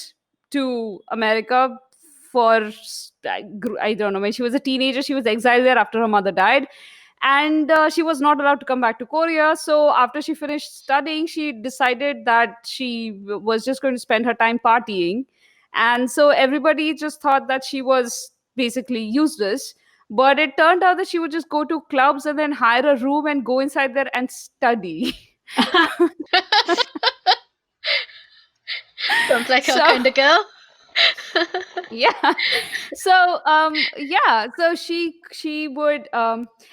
to America for I don't know, when she was a teenager, she was exiled there after her mother died, and she was not allowed to come back to Korea. So after she finished studying, she decided that she was just going to spend her time partying, and so everybody just thought that she was basically useless. But it turned out that she would just go to clubs and then hire a room and go inside there and study. Sounds like our So- kind of girl. Yeah. So so she would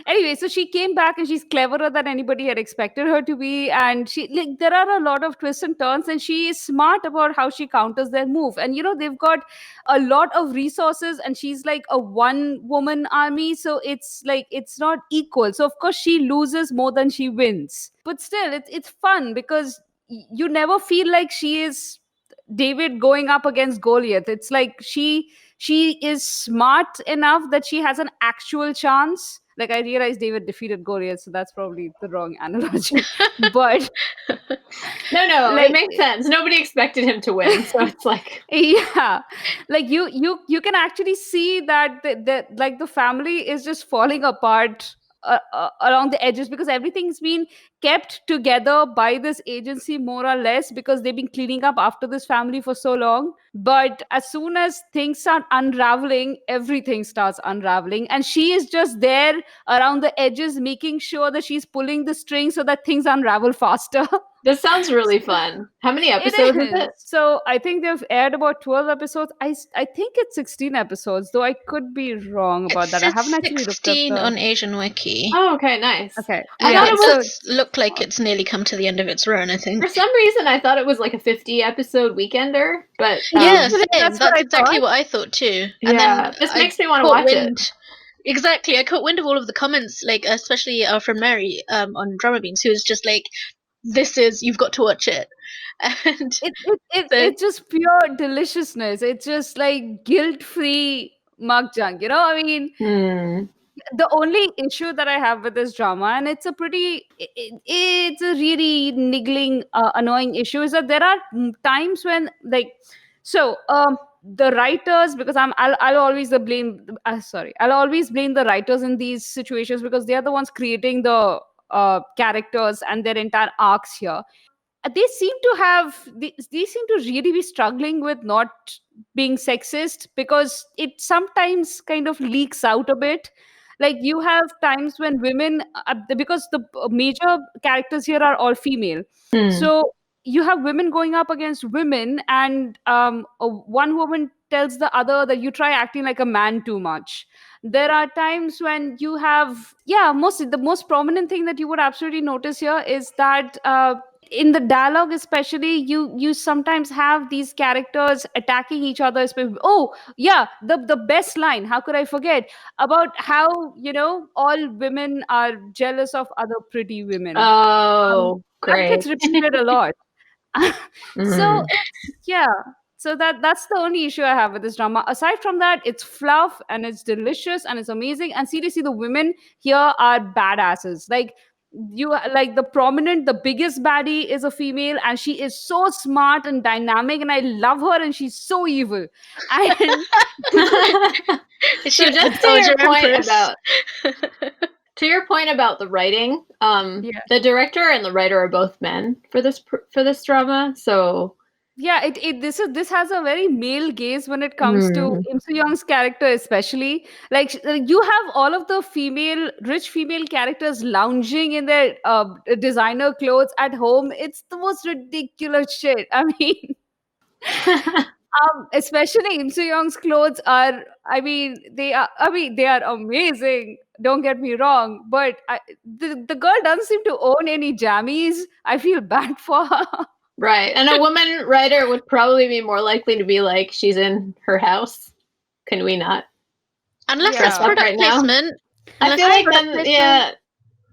anyway, so she came back and she's cleverer than anybody had expected her to be, and she, like, there are a lot of twists and turns, and she is smart about how she counters their move. And they've got a lot of resources, and she's like a one woman army, so it's like it's not equal. So of course she loses more than she wins, but still it's fun because you never feel like she is David going up against Goliath. It's like she is smart enough that she has an actual chance. Like, I realize David defeated Goliath, so that's probably the wrong analogy. But No, like- it makes sense. Nobody expected him to win, so it's like, yeah, like you can actually see that the family is just falling apart along the edges, because everything's been kept together by this agency, more or less, because they've been cleaning up after this family for so long. But as soon as things start unraveling, everything starts unraveling, and she is just there around the edges, making sure that she's pulling the string so that things unravel faster. this sounds really fun. How many episodes is it? So I think they've aired about 12 episodes. I think it's 16 episodes, though I could be wrong about that. I haven't actually looked up 16 the... on Asian Wiki. Oh, okay, nice. Okay. I Yeah, thought it it was, does look like it's nearly come to the end of its run, I think. for some reason, I thought it was like a 50-episode weekender, but Yeah, That's same. what That's I exactly thought. what I thought too. yeah, And then this I makes me want to caught watch wind. it. Exactly, I caught wind of all of the comments, like especially from Mary on Drama Beans, who was just like, you've got to watch it. And So- It's just pure deliciousness. It's just like guilt-free makjang. I mean, Hmm. the only issue that I have with this drama, and it's a it's a really niggling, annoying issue, is that there are times when, like, so the writers, because I'll always blame, I'll always blame the writers in these situations, because they are the ones creating the characters and their entire arcs here. They seem to they seem to really be struggling with not being sexist, because it sometimes kind of leaks out a bit. Like, you have times when women, because the major characters here are all female, Hmm. so you have women going up against women, and one woman tells the other that you try acting like a man too much. There are times when you have, the most prominent thing that you would absolutely notice here is that in the dialogue, especially, you sometimes have these characters attacking each other. Oh yeah, the best line, how could I forget, about how all women are jealous of other pretty women. Oh, That great. gets repeated a lot. So Mhm. yeah, So that's the only issue I have with this drama. Aside from that, it's fluff and it's delicious and it's amazing. And seriously, the women here are badasses. Like the biggest baddie is a female, and she is so smart and dynamic, and I love her, and she's so evil. And Is So she just the to your Doja point Empress? about to your point about the writing, Yeah. the director and the writer are both men for this drama. So yeah, this has a very male gaze when it comes to Im Soo Young's character, especially. You have all of the rich female characters lounging in their designer clothes at home. It's the most ridiculous shit. I mean, especially Im Soo Young's clothes are. I mean, they are amazing. Don't get me wrong, but the girl doesn't seem to own any jammies. I feel bad for her. right, and a woman writer would probably be more likely to be like, she's in her house. Can we not? Unless Yeah. it's product Right now? placement. I Unless feel it's like product then, placement. yeah,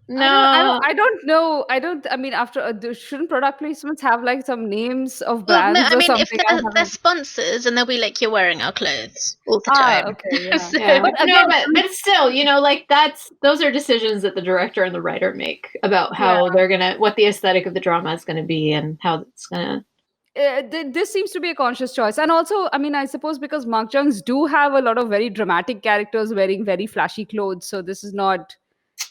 no, I don't know. I mean, after shouldn't product placements have like some names of Well, no, brands I or mean, if something? I they're haven't. sponsors and they'll be like, you're wearing our clothes all the Ah, time. okay, yeah. So- yeah, But no, again, but still, like those are decisions that the director and the writer make about how what the aesthetic of the drama is gonna be and how it's gonna. This seems to be a conscious choice, and also, I mean, I suppose because Makjungs do have a lot of very dramatic characters wearing very flashy clothes, so this is not,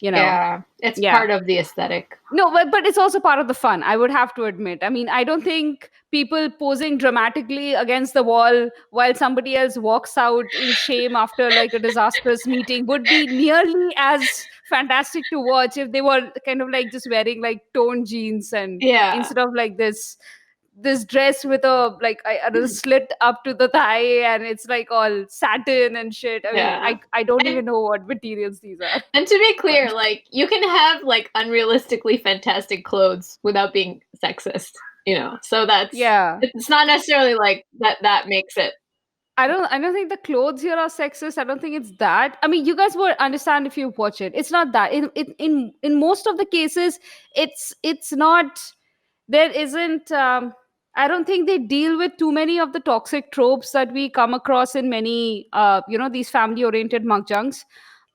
Yeah, it's yeah. part of the aesthetic. No, but it's also part of the fun, I would have to admit. I mean, I don't think people posing dramatically against the wall while somebody else walks out in shame after like a disastrous meeting would be nearly as fantastic to watch if they were kind of like just wearing like toned jeans and Yeah. instead of like this dress with a slit up to the thigh, and it's like all satin and shit. I mean, Yeah. I don't And- even know what materials these are. And to be clear, like, you can have like unrealistically fantastic clothes without being sexist, So that's it's not necessarily like that makes it. I don't think the clothes here are sexist. I don't think it's that. I mean, you guys would understand if you watch it. It's not that. In most of the cases, it's not. There isn't. I don't think they deal with too many of the toxic tropes that we come across in many these family oriented makjangs.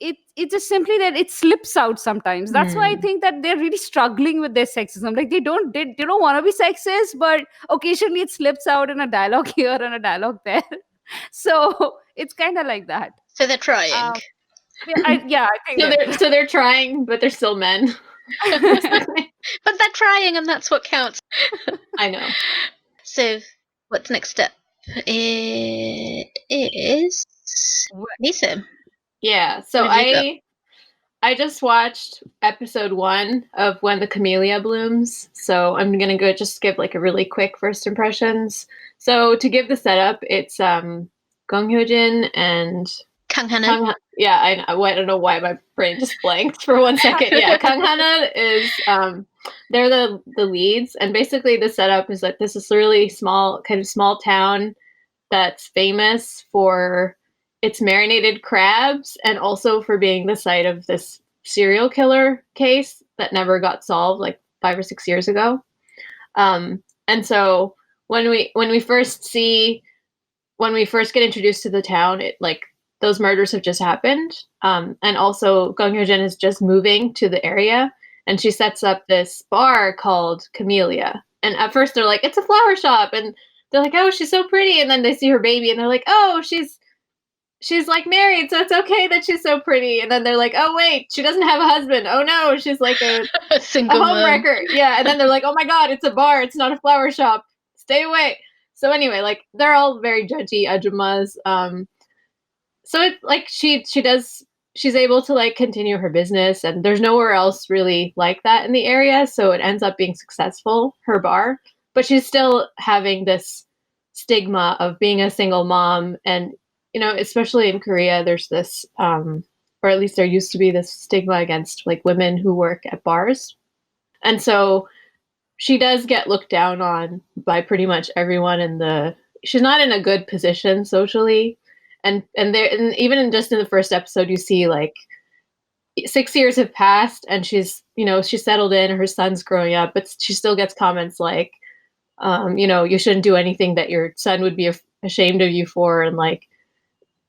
It's just simply that it slips out sometimes. That's why I think that they're really struggling with their sexism. Like they don't want to be sexist, but occasionally it slips out in a dialogue here and a dialogue there. So it's kind of like that. So they're trying. I think So they're trying, but they're still men. But they're trying, and that's what counts. I know. So, what's next step? It is Anisa. Yeah. So What have you I just watched episode 1 of When the Camellia Blooms. So I'm gonna go just give like a really quick first impressions. So to give the setup, it's Gong Hyo-jin and Kang Hana. yeah, I don't know why my brain just blanked for 1 second. Yeah, Kang Hana is they're the leads, and basically the setup is that this is a really small town that's famous for its marinated crabs and also for being the site of this serial killer case that never got solved like 5 or 6 years ago. And so when we first get introduced to the town, it like those murders have just happened. And also Gong Hyo-jin is just moving to the area, and she sets up this bar called Camellia. And at first they're like, it's a flower shop, and they're like, oh, she's so pretty. And then they see her baby and they're like, oh, she's like married, so it's okay that she's so pretty. And then they're like, oh wait, she doesn't have a husband. Oh no, she's like a Single homewrecker. Yeah. And then they're like, oh my god, it's a bar, it's not a flower shop. Stay away. So anyway, like they're all very judgy ajumas. So it's like she's able to like continue her business, and there's nowhere else really like that in the area, so it ends up being successful, her bar. But she's still having this stigma of being a single mom, and especially in Korea, there's this or at least there used to be this stigma against like women who work at bars. And so she does get looked down on by pretty much everyone she's not in a good position socially. And even just in the first episode, you see like 6 years have passed, and she's settled in, her son's growing up, but she still gets comments like, you shouldn't do anything that your son would be ashamed of you for, and like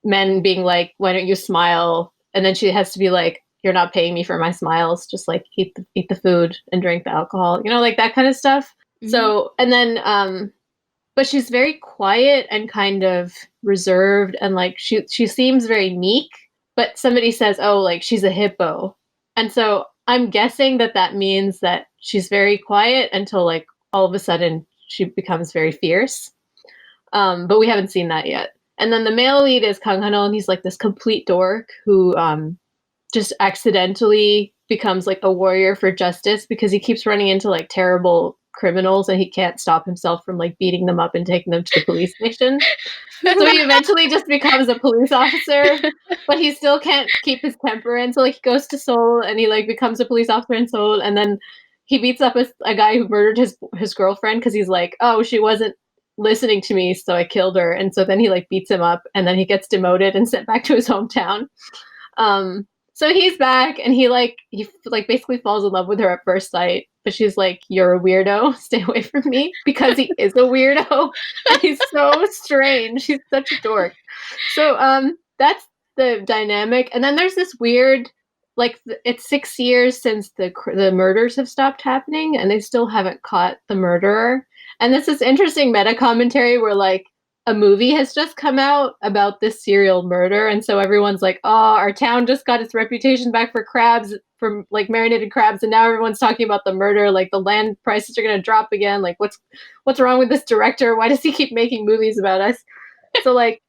men being like, why don't you smile? And then she has to be like, you're not paying me for my smiles, just like eat the food and drink the alcohol, like that kind of stuff. Mhm. So, and then but she's very quiet and kind of reserved, and like she seems very meek, but somebody says, oh, like she's a hippo. And so I'm guessing that means that she's very quiet until like all of a sudden she becomes very fierce. But we haven't seen that yet. And then the male lead is Kang Han-won, and he's like this complete dork who just accidentally becomes like a warrior for justice because he keeps running into like terrible criminals and he can't stop himself from like beating them up and taking them to the police station. So he eventually just becomes a police officer, but he still can't keep his temper. And so like he goes to Seoul and he like becomes a police officer in Seoul, and then he beats up a guy who murdered his girlfriend because he's like, oh, she wasn't listening to me, so I killed her. And so then he like beats him up, and then he gets demoted and sent back to his hometown. So he's back, and he basically falls in love with her at first sight, but she's like, you're a weirdo, stay away from me, because he is a weirdo. And he's so strange. He's such a dork. So that's the dynamic. And then there's this weird, like, it's 6 years since the murders have stopped happening, and they still haven't caught the murderer. And this is interesting meta commentary where like a movie has just come out about this serial murder, and so everyone's like, oh, our town just got its reputation back for crabs, from like marinated crabs, and now everyone's talking about the murder, like the land prices are going to drop again, like what's wrong with this director, why does he keep making movies about us? So like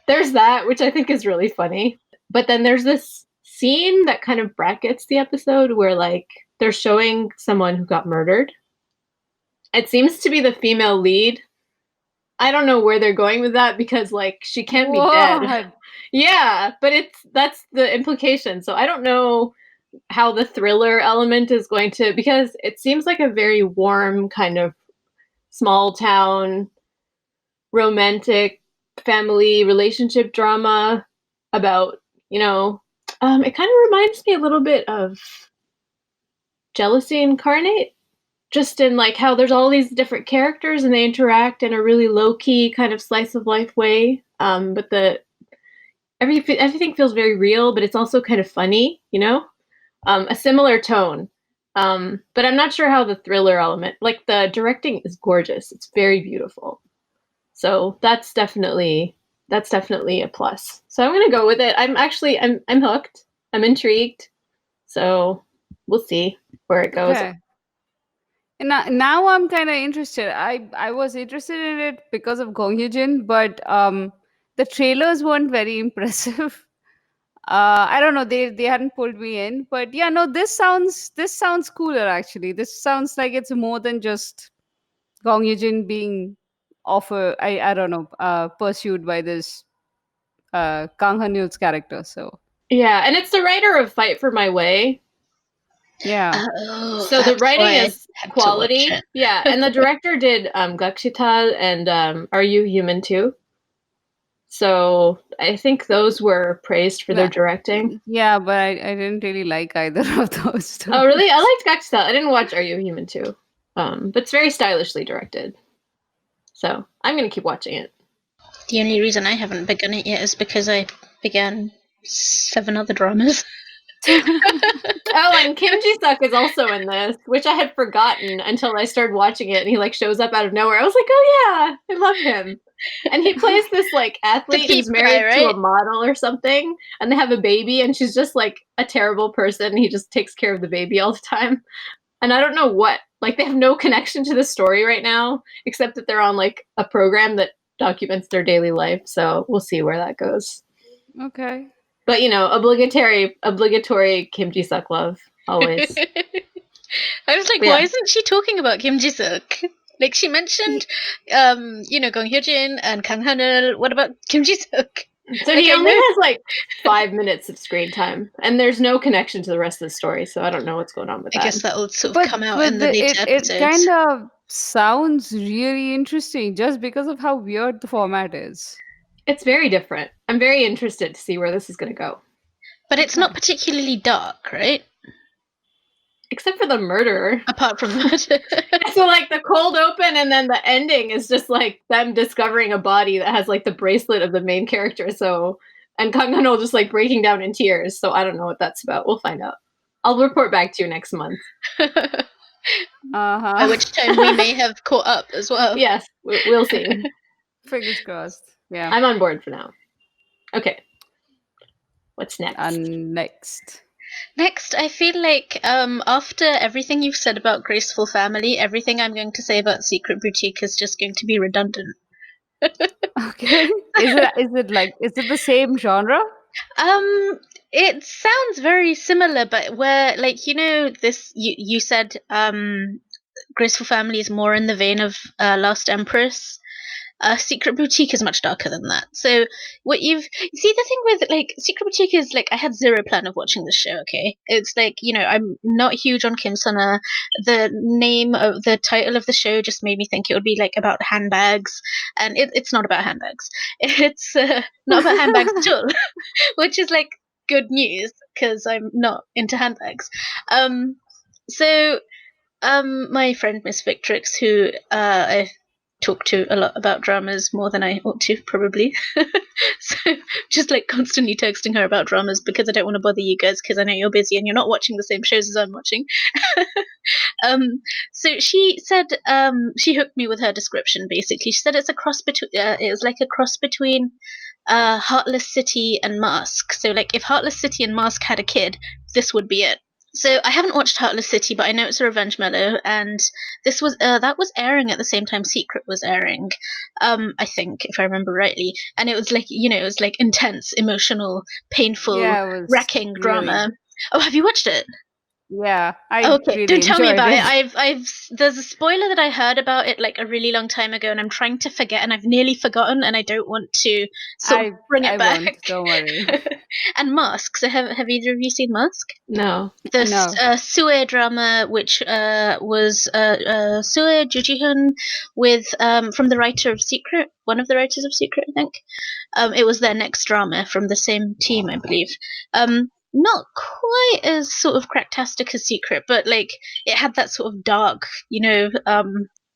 there's that, which I think is really funny. But then there's this scene that kind of brackets the episode where like they're showing someone who got murdered. It seems to be the female lead. I don't know where they're going with that because like she can't be dead. Yeah, but that's the implication. So I don't know how the thriller element is going to, because it seems like a very warm kind of small town romantic family relationship drama about, it kind of reminds me a little bit of Jealousy Incarnate. Just in like how there's all these different characters and they interact in a really low-key kind of slice of life way. But everything feels very real, but it's also kind of funny, a similar tone. But I'm not sure how the thriller element, like the directing is gorgeous. It's very beautiful. So that's definitely a plus. So I'm going to go with it. I'm hooked. I'm intrigued. So we'll see where it goes. Okay. Now I'm kind of interested. I was interested in it because of Gong Hye-jin, but the trailers weren't very impressive. I don't know, they hadn't pulled me in, but yeah, no, this sounds cooler actually. This sounds like it's more than just Gong Hye-jin being I don't know, pursued by this Kang Han-yul's character. So yeah, and it's the writer of Fight for My Way. yeah. Oh, so the writing is quality. Yeah, yeah, and the director did Gakshita and Are You Human Too? So I think those were praised for their directing. Yeah, but I didn't really like either of those two. Oh, really? I liked Gakshita. I didn't watch Are You Human Too? But it's very stylishly directed. So I'm going to keep watching it. the only reason I haven't begun it yet is because I began 7 other dramas. Oh, and Kim Ji-suk is also in this, which I had forgotten until I started watching it, and he like shows up out of nowhere. I was like, oh yeah, I love him. And he plays this like athlete who's married to a model or something, and they have a baby, and she's just like a terrible person, and he just takes care of the baby all the time. And I don't know what, like they have no connection to the story right now, except that they're on like a program that documents their daily life. So we'll see where that goes. Okay. But obligatory Kim Ji-suk love always. I was like, why isn't she talking about Kim Ji-suk? Like she mentioned, Gong Hye-jin and Kang Han-won. What about Kim Ji-suk? So he only has like 5 minutes of screen time, and there's no connection to the rest of the story. So I don't know what's going on with that. I guess that will sort of come out in the later episodes. It kind of sounds really interesting just because of how weird the format is. It's very different. I'm very interested to see where this is going to go. But it's not particularly dark, right? Except for the murderer. Apart from that. So, like, the cold open and then the ending is just, like, them discovering a body that has, like, the bracelet of the main character, so... And Kangano just, like, breaking down in tears, so I don't know what that's about. We'll find out. I'll report back to you next month. By which time we may have caught up as well. Yes, we'll see. Fingers crossed. Yeah. I'm on board for now. Okay. What's next? And next. Next, I feel like after everything you've said about Graceful Family, everything I'm going to say about Secret Boutique is just going to be redundant. Okay. Is it the same genre? It sounds very similar, but where, like, you know, this you said Graceful Family is more in the vein of Last Empress. Secret Boutique is much darker than that. So what you see, the thing with, like, Secret Boutique is, like, I had zero plan of watching this show, okay? It's like, you know, I'm not huge on Kim Suna. The name of the title of the show just made me think it would be, like, about handbags, and it's not about handbags. It's not about handbags at all, which is, like, good news, because I'm not into handbags. So my friend Miss Victrix, who I talk to a lot about dramas, more than I ought to, probably. So just, like, constantly texting her about dramas because I don't want to bother you guys, because I know you're busy and you're not watching the same shows as I'm watching. So she said, she hooked me with her description, basically. She said it's a cross between, it was like a cross between Heartless City and Mask. So, like, if Heartless City and Mask had a kid, this would be it. So I haven't watched Heartless City, but I know it's a revenge Melo, and this was that was airing at the same time Secret was airing, I think, if I remember rightly. And it was, like, you know, it was, like, intense, emotional, painful, wrecking drama. Oh, have you watched it? Yeah, Okay, really don't tell me about enjoyed it. There's a spoiler that I heard about it, like, a really long time ago, and I'm trying to forget, and I've nearly forgotten, and I don't want to sort of bring it back. Won't, don't worry. And Mask. So have either of you seen Mask? No. The Sue drama, which was Sue Jujihun with from the writer of Secret, one of the writers of Secret, I think. It was their next drama from the same team, I believe. Not quite as sort of cracktastic as Secret, but, like, it had that sort of dark, you know,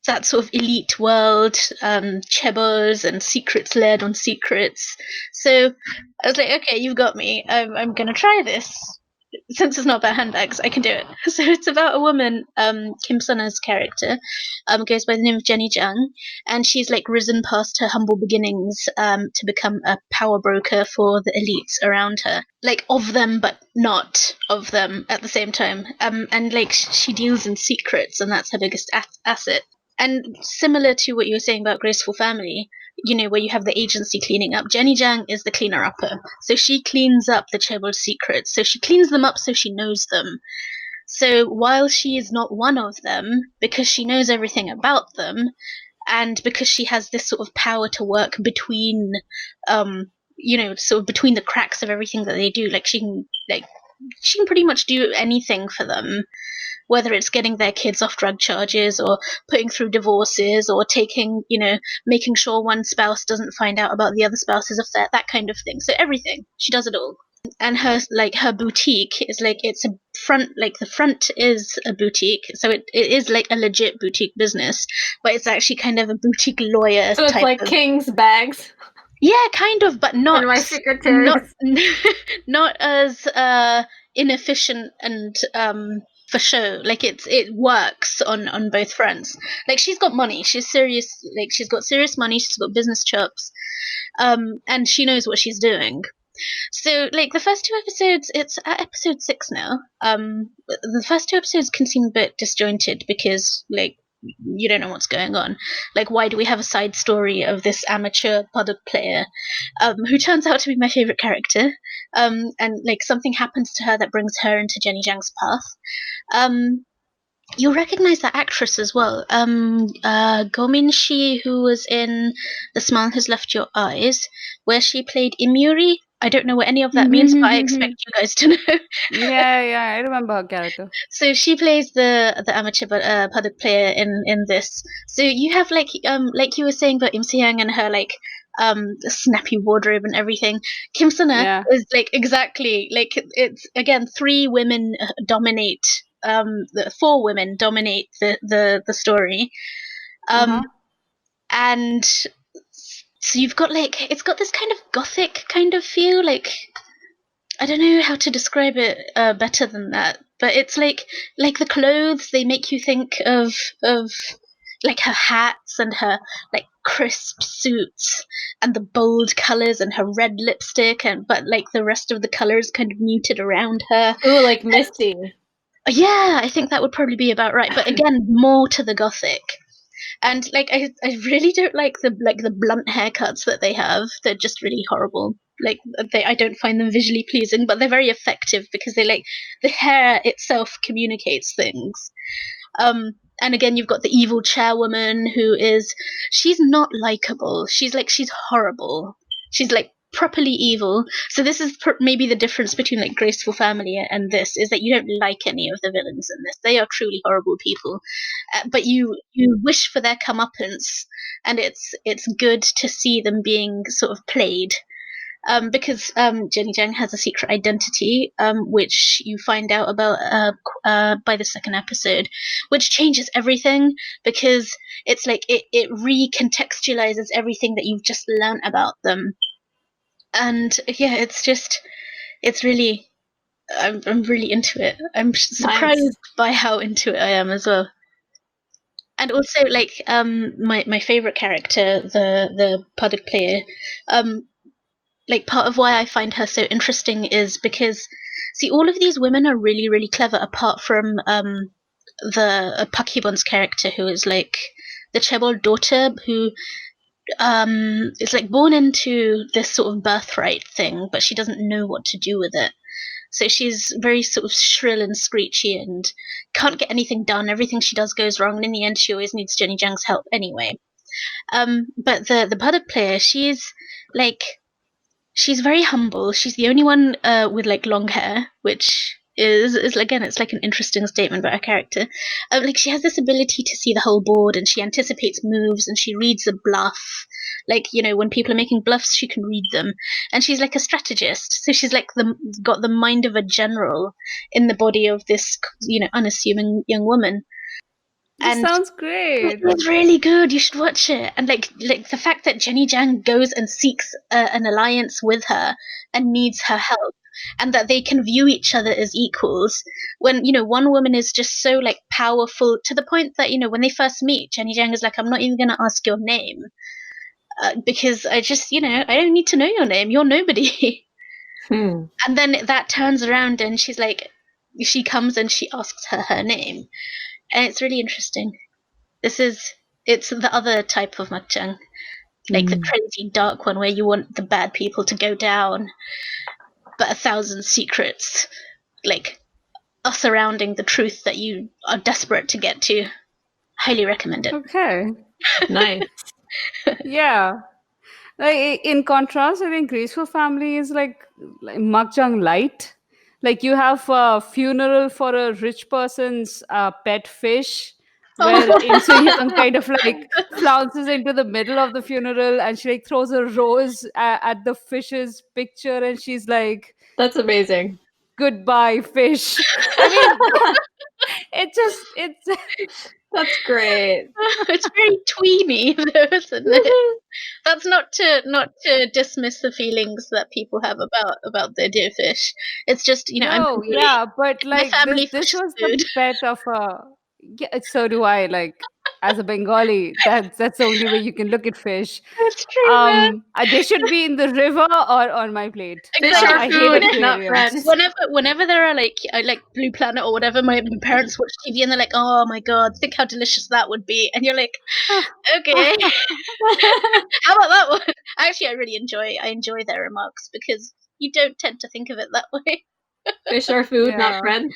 that sort of elite world, chebos and secrets led on secrets. So I was like, okay, you've got me. I'm gonna try this. Since it's not about handbags, I can do it. So it's about a woman, Kim Suna's character, goes by the name of Jenny Jung, and she's, like, risen past her humble beginnings to become a power broker for the elites around her. Like, of them, but not of them at the same time. And, like, she deals in secrets, and that's her biggest asset. And similar to what you were saying about Graceful Family, you know, where you have the agency cleaning up, Jenny Jang is the cleaner-upper. So she cleans up the Chaebol secrets. So she cleans them up so she knows them. So while she is not one of them, because she knows everything about them, and because she has this sort of power to work between, you know, sort of between the cracks of everything that they do, like, she can pretty much do anything for them. Whether it's getting their kids off drug charges, or putting through divorces, or taking, you know, making sure one spouse doesn't find out about the other spouse's affair, that kind of thing. So everything. She does it all. And her boutique is, like, it's a front, like, the front is a boutique, so it is, like, a legit boutique business, but it's actually kind of a boutique lawyer. So it's type like of... King's bags. Yeah, kind of, but not. And my secretaries. Not as inefficient and for show. Like, it works on both fronts. Like, she's got money. She's serious. Like, she's got serious money. She's got business chops, and she knows what she's doing. So, like, the first 2 episodes, it's at episode 6 now. The first 2 episodes can seem a bit disjointed because, like, you don't know what's going on. Like, why do we have a side story of this amateur paduk player who turns out to be my favorite character, and, like, something happens to her that brings her into Jenny Jang's path. You'll recognize that actress as well, Gomin Shi, who was in The Smile Has Left Your Eyes, where she played Imuri. I don't know what any of that means, but I expect you guys to know. Yeah, I remember her character. So she plays the amateur paduk player in this. So you have, like you were saying about Im Se-hyung and her, like, snappy wardrobe and everything. Kim Suna is, like, exactly, like, it's, again, 3 women dominate the 4 women dominate the story. And so you've got like, it's got this kind of gothic kind of feel, like, I don't know how to describe it better than that, but it's like the clothes, they make you think of like her hats and her like crisp suits and the bold colors and her red lipstick, and but like the rest of the colors kind of muted around her. Ooh, like Misty. Yeah, I think that would probably be about right. But again, more to the gothic. And like I really don't like the blunt haircuts that they have. They're just really horrible. Like I don't find them visually pleasing, but they're very effective because they like the hair itself communicates things. And again, you've got the evil chairwoman she's not likable. She's horrible. She's like properly evil. So this is maybe the difference between like Graceful Family and this, is that you don't like any of the villains in this. They are truly horrible people, but you wish for their comeuppance, and it's good to see them being sort of played. Because Jenny Jang has a secret identity, which you find out about by the second episode, which changes everything, because it's like it recontextualizes everything that you've just learnt about them. And yeah, it's really, I'm really into it. I'm surprised by how into it I am as well. And also, like, my favorite character, the Puddock player, like, part of why I find her so interesting is because, see, all of these women are really, really clever, apart from the Park Hee-bon's character, who is like the chaebol daughter, who is like born into this sort of birthright thing, but she doesn't know what to do with it. So she's very sort of shrill and screechy and can't get anything done. Everything she does goes wrong, and in the end, she always needs Jenny Jang's help anyway. But the Puddock player, she's very humble. She's the only one with like long hair, which is again, it's like an interesting statement about her character. Like, she has this ability to see the whole board, and she anticipates moves, and she reads a bluff. Like, you know, when people are making bluffs, she can read them, and she's like a strategist. So she's like got the mind of a general in the body of this, you know, unassuming young woman. This sounds great. It's really good. You should watch it. And like the fact that Jenny Jang goes and seeks an alliance with her and needs her help, and that they can view each other as equals, when, you know, one woman is just so like powerful to the point that, you know, when they first meet, Jenny Jang is like, I'm not even going to ask your name because I just, you know, I don't need to know your name. You're nobody. And then that turns around and she's like, she comes and she asks her name. And it's really interesting. It's the other type of makjang, like the crazy dark one where you want the bad people to go down, but 1,000 secrets like are surrounding the truth that you are desperate to get to. Highly recommend it. Okay. Nice. Yeah. Like, in contrast, I think Graceful Family is like makjang light. Like, you have a funeral for a rich person's pet fish, where In-soo-hyun kind of like flounces into the middle of the funeral, and she like throws a rose at the fish's picture, and she's like, That's amazing. "Goodbye, fish." I mean, it's That's great. It's very tweeny, though, isn't it? That's not to dismiss the feelings that people have about their dear fish. It's just, you know, no, yeah, but my like family this fish was food. the pet of a. Yeah, so do I. Like, as a Bengali, that's the only way you can look at fish. That's true, man. They should be in the river or on my plate. Fish Exactly. are I hate food, not aquariums. friends. Whenever there are like Blue Planet or whatever, my parents watch TV and they're like, "Oh my god, think how delicious that would be," and you're like, "Okay, how about that one?" Actually, I enjoy their remarks because you don't tend to think of it that way. Fish are food, Yeah. not friends.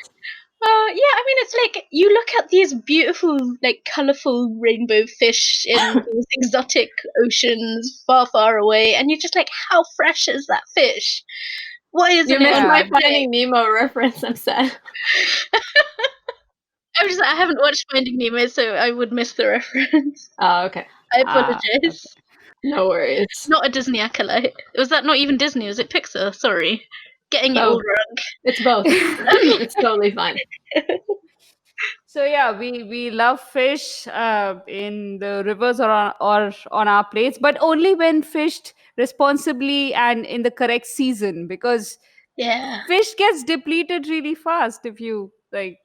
Yeah, I mean, it's like you look at these beautiful, like, colorful rainbow fish in these exotic oceans far, far away, and you're just like, how fresh is that fish? Why isn't You it missed on my my plate? Finding Nemo reference, I'm sad. I haven't watched Finding Nemo, so I would miss the reference. Oh, okay. I apologize. Okay. No worries. Not a Disney acolyte. Was that not even Disney? Was it Pixar? Sorry. Getting it all Both. wrong. It's both. It's totally fine. So yeah, we love fish in the rivers or on our plates, but only when fished responsibly and in the correct season, because Yeah. fish gets depleted really fast if you like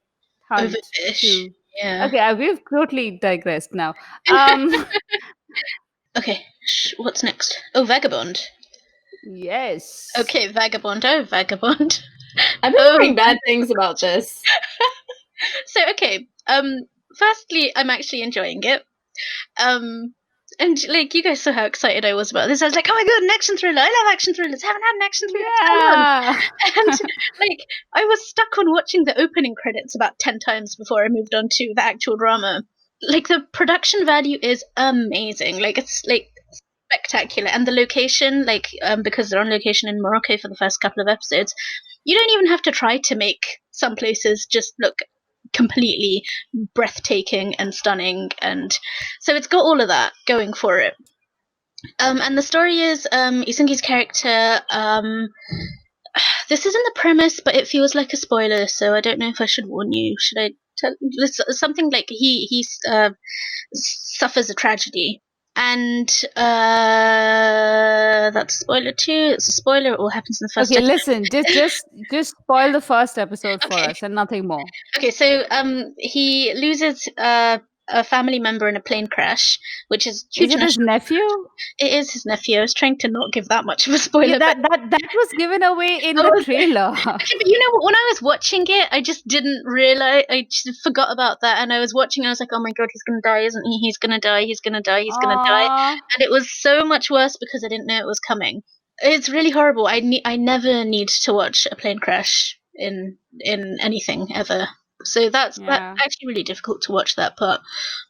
hunt Overfish. too. Yeah. Okay, we've totally digressed now. Um, Okay. What's next? Oh, Vagabond. yes. Okay, Vagabond. Oh, Vagabond. I've been Oh. hearing bad things about this. So okay. Firstly, I'm actually enjoying it. And like you guys saw how excited I was about this. I was like, oh my god, an action thriller! I love action thrillers. I haven't had an action thriller for so long. Yeah. And like I was stuck on watching the opening credits about 10 times before I moved on to the actual drama. Like the production value is amazing. Like it's like spectacular, and the location, like because they're on location in Morocco for the first couple of episodes, you don't even have to try to make some places just look completely breathtaking and stunning, and so it's got all of that going for it. And the story is Isungi's character. This isn't the premise, but it feels like a spoiler, so I don't know if I should warn you. Should I tell? Something like he suffers a tragedy, and that's spoiler 2. It's a spoiler. It all happens in the first Okay, episode. listen, just spoil the first episode for Okay. us and nothing more. Okay, so he loses a family member in a plane crash, which is huge. Is it his nephew? It is his nephew. I was trying to not give that much of a spoiler. Yeah, that was given away in the trailer. Okay, but you know what? When I was watching it, I just didn't realize. I just forgot about that, and I was watching. I was like, "Oh my god, he's gonna die, isn't he? He's gonna die. He's gonna die. He's gonna die." Aww. And it was so much worse because I didn't know it was coming. It's really horrible. I never need to watch a plane crash in anything ever. So that's actually really difficult to watch that part.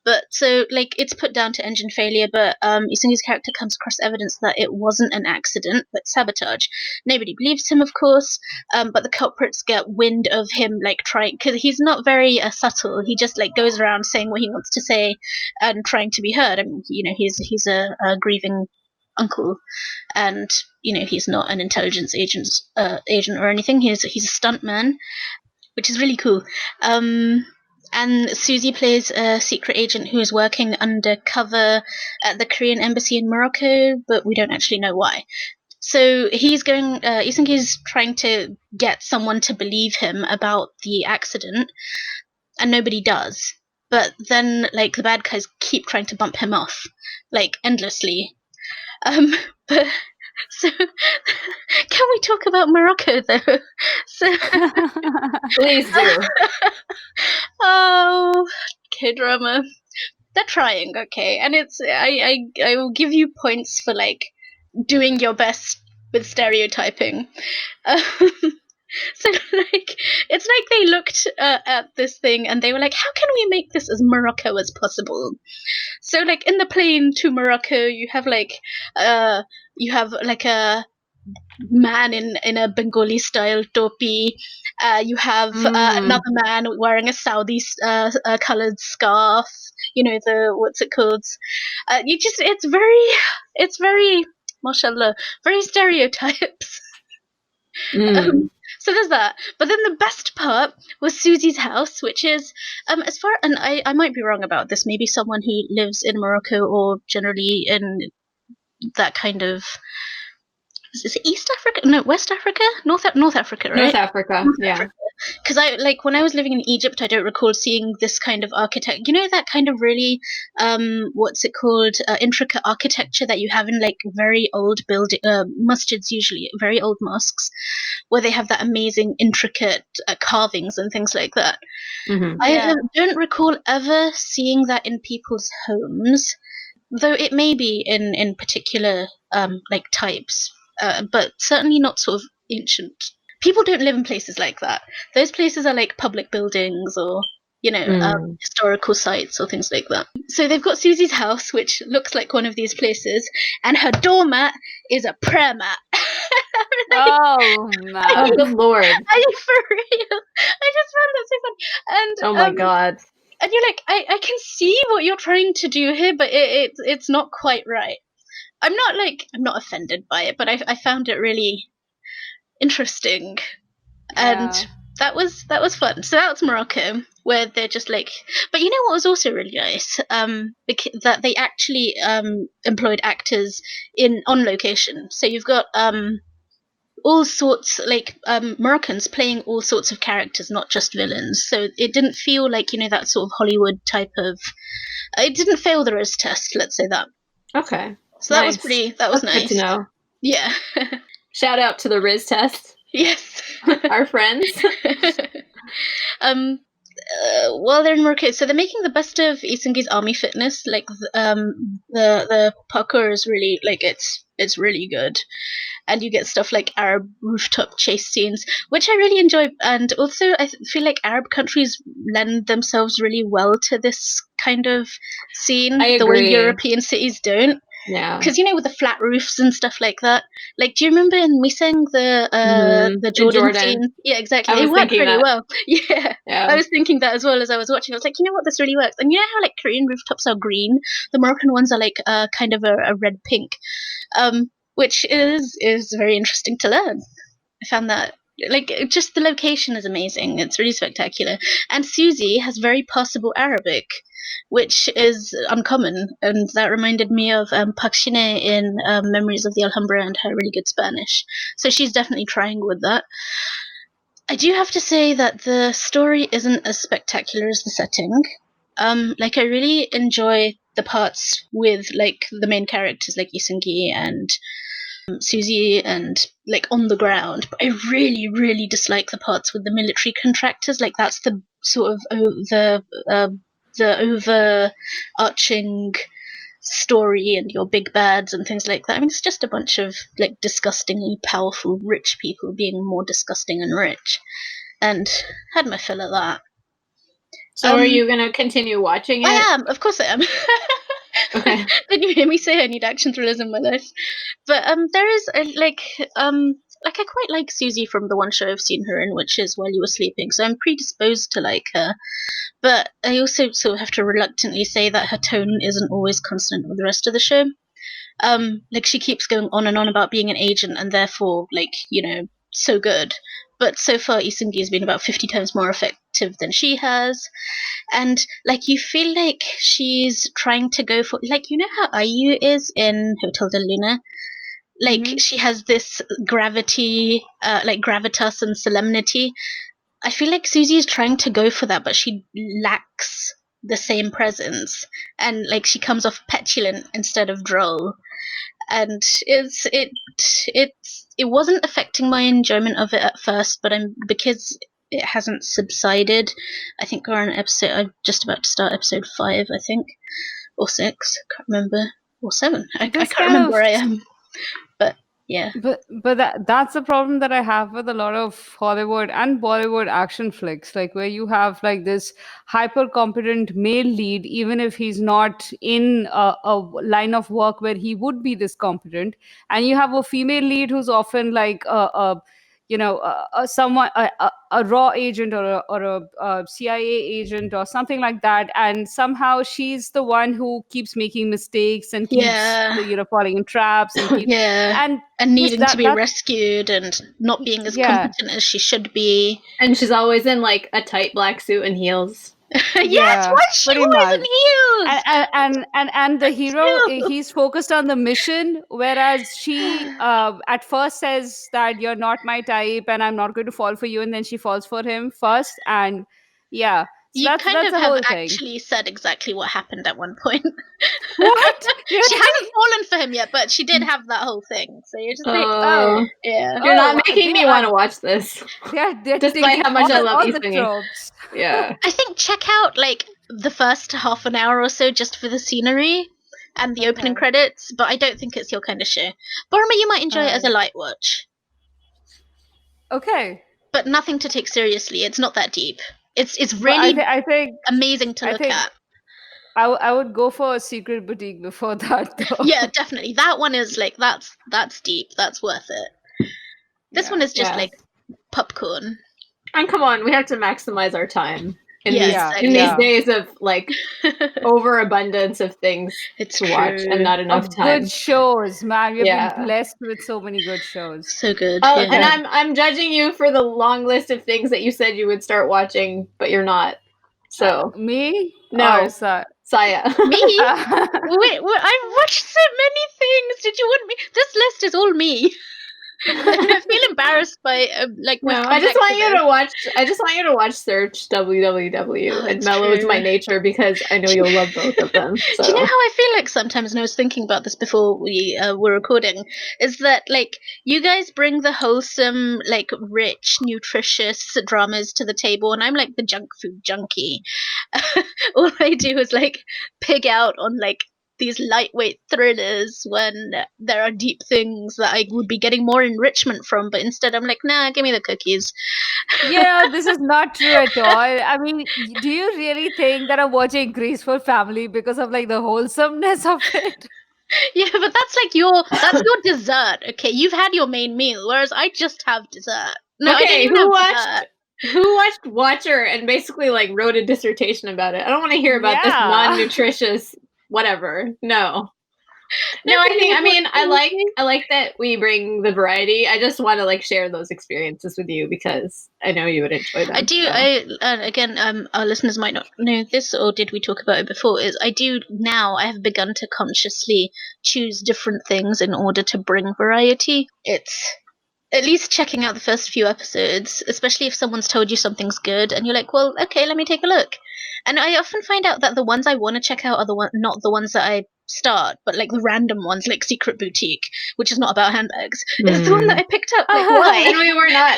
But so like it's put down to engine failure, but Isungi's character comes across evidence that it wasn't an accident but sabotage. Nobody believes him, of course, but the culprits get wind of him like trying, because he's not very subtle. He just like goes around saying what he wants to say and trying to be heard. I mean, you know, he's a grieving uncle, and you know he's not an intelligence agent or anything. He's a stuntman, which is really cool. And Susie plays a secret agent who is working undercover at the Korean embassy in Morocco, but we don't actually know why. So he's going. Isungi's trying to get someone to believe him about the accident, and nobody does. But then, like the bad guys keep trying to bump him off, like endlessly. But so can we talk about Morocco though? So Please do. Oh, K-drama. They're trying, okay, and it's I will give you points for like doing your best with stereotyping. So like it's like they looked at this thing and they were like, how can we make this as Morocco as possible? So like in the plane to Morocco, you have like a man in a Bengali style topi. You have another man wearing a Saudi colored scarf. You know the what's it called? It's very mashallah, very stereotypes. So there's that. But then the best part was Susie's house, which is as far, and I might be wrong about this. Maybe someone who lives in Morocco or generally in that kind of, is it East Africa? No, West Africa? North Africa, right? North Africa, yeah. Because I like when I was living in Egypt, I don't recall seeing this kind of architect. You know that kind of really, what's it called? Intricate architecture that you have in like very old building, masjids usually, very old mosques, where they have that amazing intricate carvings and things like that. Mm-hmm. I don't recall ever seeing that in people's homes, though it may be in particular like types. But certainly not sort of ancient. People don't live in places like that. Those places are like public buildings or, you know, historical sites or things like that. So they've got Susie's house, which looks like one of these places, and her doormat is a prayer mat. Oh man! Oh, good lord! Are you for real? I just found that so fun. And oh my god! And you're like, I can see what you're trying to do here, but it's not quite right. I'm not offended by it, but I found it really interesting. And that was fun. So that's Morocco, where they're just like. But you know what was also really nice? That they actually employed actors on location. So you've got all sorts Moroccans playing all sorts of characters, not just villains. So it didn't feel like that sort of Hollywood type of. It didn't fail the Rose test. Let's say that. Okay. So that was pretty. That was That's nice. good to know. Yeah. Shout out to the Riz test. Yes. Our friends. While they're in Morocco, so they're making the best of Isungi's army fitness. Like the parkour is really it's really good, and you get stuff like Arab rooftop chase scenes, which I really enjoy. And also, I feel like Arab countries lend themselves really well to this kind of scene, I the way agree. European cities don't. Yeah. Because with the flat roofs and stuff like that. Like, do you remember in we sang the Jordan scene? Yeah, exactly. It worked pretty well. Yeah. I was thinking that as well as I was watching. I was like, you know what, this really works. And you know how like Korean rooftops are green? The Moroccan ones are like kind of a red pink, which is very interesting to learn. I found that. Like, just the location is amazing. It's really spectacular. And Susie has very passable Arabic, which is uncommon. And that reminded me of Pakshine in Memories of the Alhambra and her really good Spanish. So she's definitely trying with that. I do have to say that the story isn't as spectacular as the setting. I really enjoy the parts with, like, the main characters, like Isungi and Susie and like on the ground, but I really, really dislike the parts with the military contractors. Like that's the sort of the overarching story and your big bads and things like that. I mean, it's just a bunch of like disgustingly powerful rich people being more disgusting and rich, and had my fill of that. So are you gonna continue watching it? I am, of course I am. Okay. Didn't you hear me say I need action thrillers in my life? But there is I quite like Susie from the one show I've seen her in, which is While You Were Sleeping. So I'm predisposed to like her. But I also sort of have to reluctantly say that her tone isn't always constant with the rest of the show. She keeps going on and on about being an agent and therefore so good. But so far, Isungi has been about 50 times more effective than she has. And, you feel like she's trying to go for... how IU is in Hotel de Luna? She has this gravity, gravitas and solemnity. I feel like Susie is trying to go for that, but she lacks the same presence. And, she comes off petulant instead of droll. And it wasn't affecting my enjoyment of it at first, but because it hasn't subsided. I think we're on I'm just about to start episode 5, I think, or 6. Can't remember, or 7. I can't remember where I am. But yeah. But that's the problem that I have with a lot of Hollywood and Bollywood action flicks, like where you have like this hyper competent male lead, even if he's not in a line of work where he would be this competent, and you have a female lead who's often like someone a raw agent or a CIA agent or something like that, and somehow she's the one who keeps making mistakes and keeps falling in traps and keeps and needing to be rescued and not being as competent as she should be. And she's always in like a tight black suit and heels. Yes, why is she always in heels? And the hero, he's focused on the mission, whereas she at first says that you're not my type and I'm not going to fall for you, and then she falls for him first. And so you that's have whole thing. Actually said exactly what happened at one point. What? She hasn't fallen for him yet, but she did have that whole thing. So you're just like, yeah. You're not making me want to watch this. Yeah, despite how much I love Isungi. Yeah. I think check out the first half an hour or so just for the scenery and the opening credits, but I don't think it's your kind of show. Boroma, you might enjoy it as a light watch. Okay. But nothing to take seriously. It's not that deep. It's really I think amazing to look at. I would go for a Secret Boutique before that, though. Yeah, definitely. That one is that's deep. That's worth it. This one is just popcorn. And come on, we have to maximize our time. in Yeah, in these exactly. days of like overabundance of things It's to watch true. and not enough Of time. good shows, man. We have been Yeah. blessed with so many good shows. So good. Oh, Yeah. and Okay. I'm judging you for the long list of things that you said you would start watching, but you're not. So Me or no, Sa? Saya. Me? Wait, I've watched so many things. Did you want me? This list is all me. I feel embarrassed by like No, with I just context want of you this. to watch. I just want you to watch Search WWW Oh, and it's Melo is My true. Nature because I know Do you'll love both of them. Do you know So how I feel like sometimes, and I was thinking about this before we were recording, is that like you guys bring the wholesome, like rich, nutritious dramas to the table, and I'm like the junk food junkie. All I do is like pig out on like these lightweight thrillers when there are deep things that I would be getting more enrichment from, but instead I'm like, nah, give me the cookies. This is not true at all. I mean, do you really think that I'm watching Graceful Family because of like the wholesomeness of it? Yeah, but that's your dessert. Okay, you've had your main meal, whereas I just have dessert. No, I don't okay, even have dessert. who watched Watcher and basically like wrote a dissertation about it? I don't want to hear about this Yeah. non-nutritious whatever. No. No, Nobody would I watch mean anything. I like that we bring the variety. I just want to like share those experiences with you because I know you would enjoy them. I do. So. Again, our listeners might not know this, or did we talk about it before? Is I do now. I have begun to consciously choose different things in order to bring variety. It's at least checking out the first few episodes, especially if someone's told you something's good and you're like, well, okay, let me take a look. And I often find out that the ones I want to check out are not the ones that I start, but like the random ones, like Secret Boutique, which is not about handbags. It's the one that I picked up. Like, why? And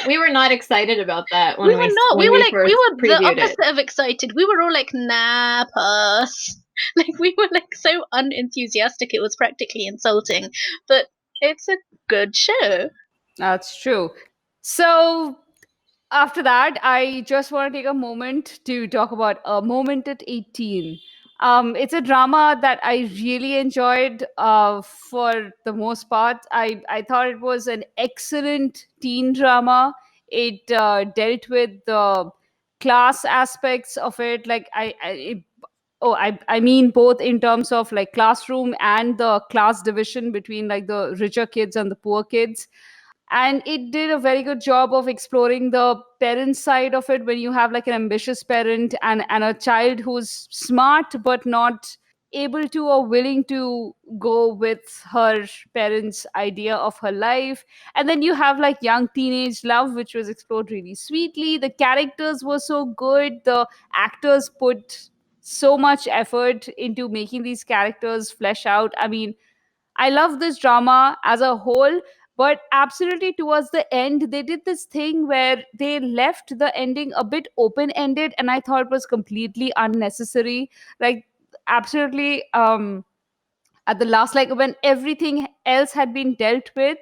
we were not excited about that We were not. when we first We were the previewed it. opposite of excited. We were all like, nah, pass. Like we were like so unenthusiastic. It was practically insulting. But it's a good show. That's true. So after that, I just want to take a moment to talk about A Moment at 18. It's a drama that I really enjoyed for the most part. I thought it was an excellent teen drama. It dealt with the class aspects of it. Like, I mean, both in terms of like classroom and the class division between like the richer kids and the poor kids. And it did a very good job of exploring the parent side of it, when you have like an ambitious parent and a child who's smart but not able to or willing to go with her parents' idea of her life. And then you have like young teenage love, which was explored really sweetly. The characters were so good, the actors put so much effort into making these characters flesh out. I mean, I love this drama as a whole, but absolutely towards the end, they did this thing where they left the ending a bit open ended, and I thought it was completely unnecessary. Like, absolutely, at the last, like when everything else had been dealt with,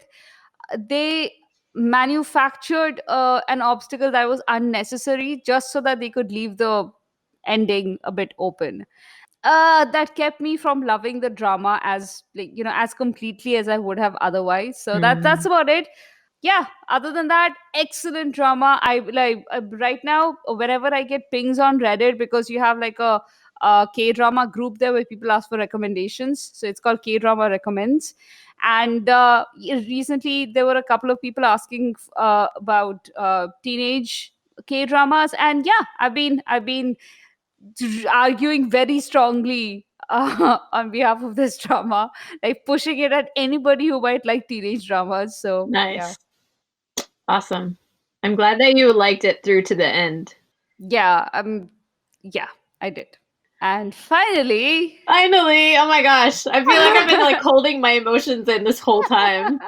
they manufactured an obstacle that was unnecessary just so that they could leave the ending a bit open. That kept me from loving the drama as, like, as completely as I would have otherwise. So that's about it. Yeah, other than that, excellent drama. I like, right now whenever I get pings on Reddit, because you have like a K drama group there where people ask for recommendations, so it's called K drama recommends. And recently there were a couple of people asking about teenage K dramas, and yeah, I've been arguing very strongly on behalf of this drama, like pushing it at anybody who might like teenage dramas. So yeah. Nice. Awesome. I'm glad that you liked it through to the end. Yeah, yeah, I did. And finally, Finally, oh my gosh. I feel like I've been like holding my emotions in this whole time.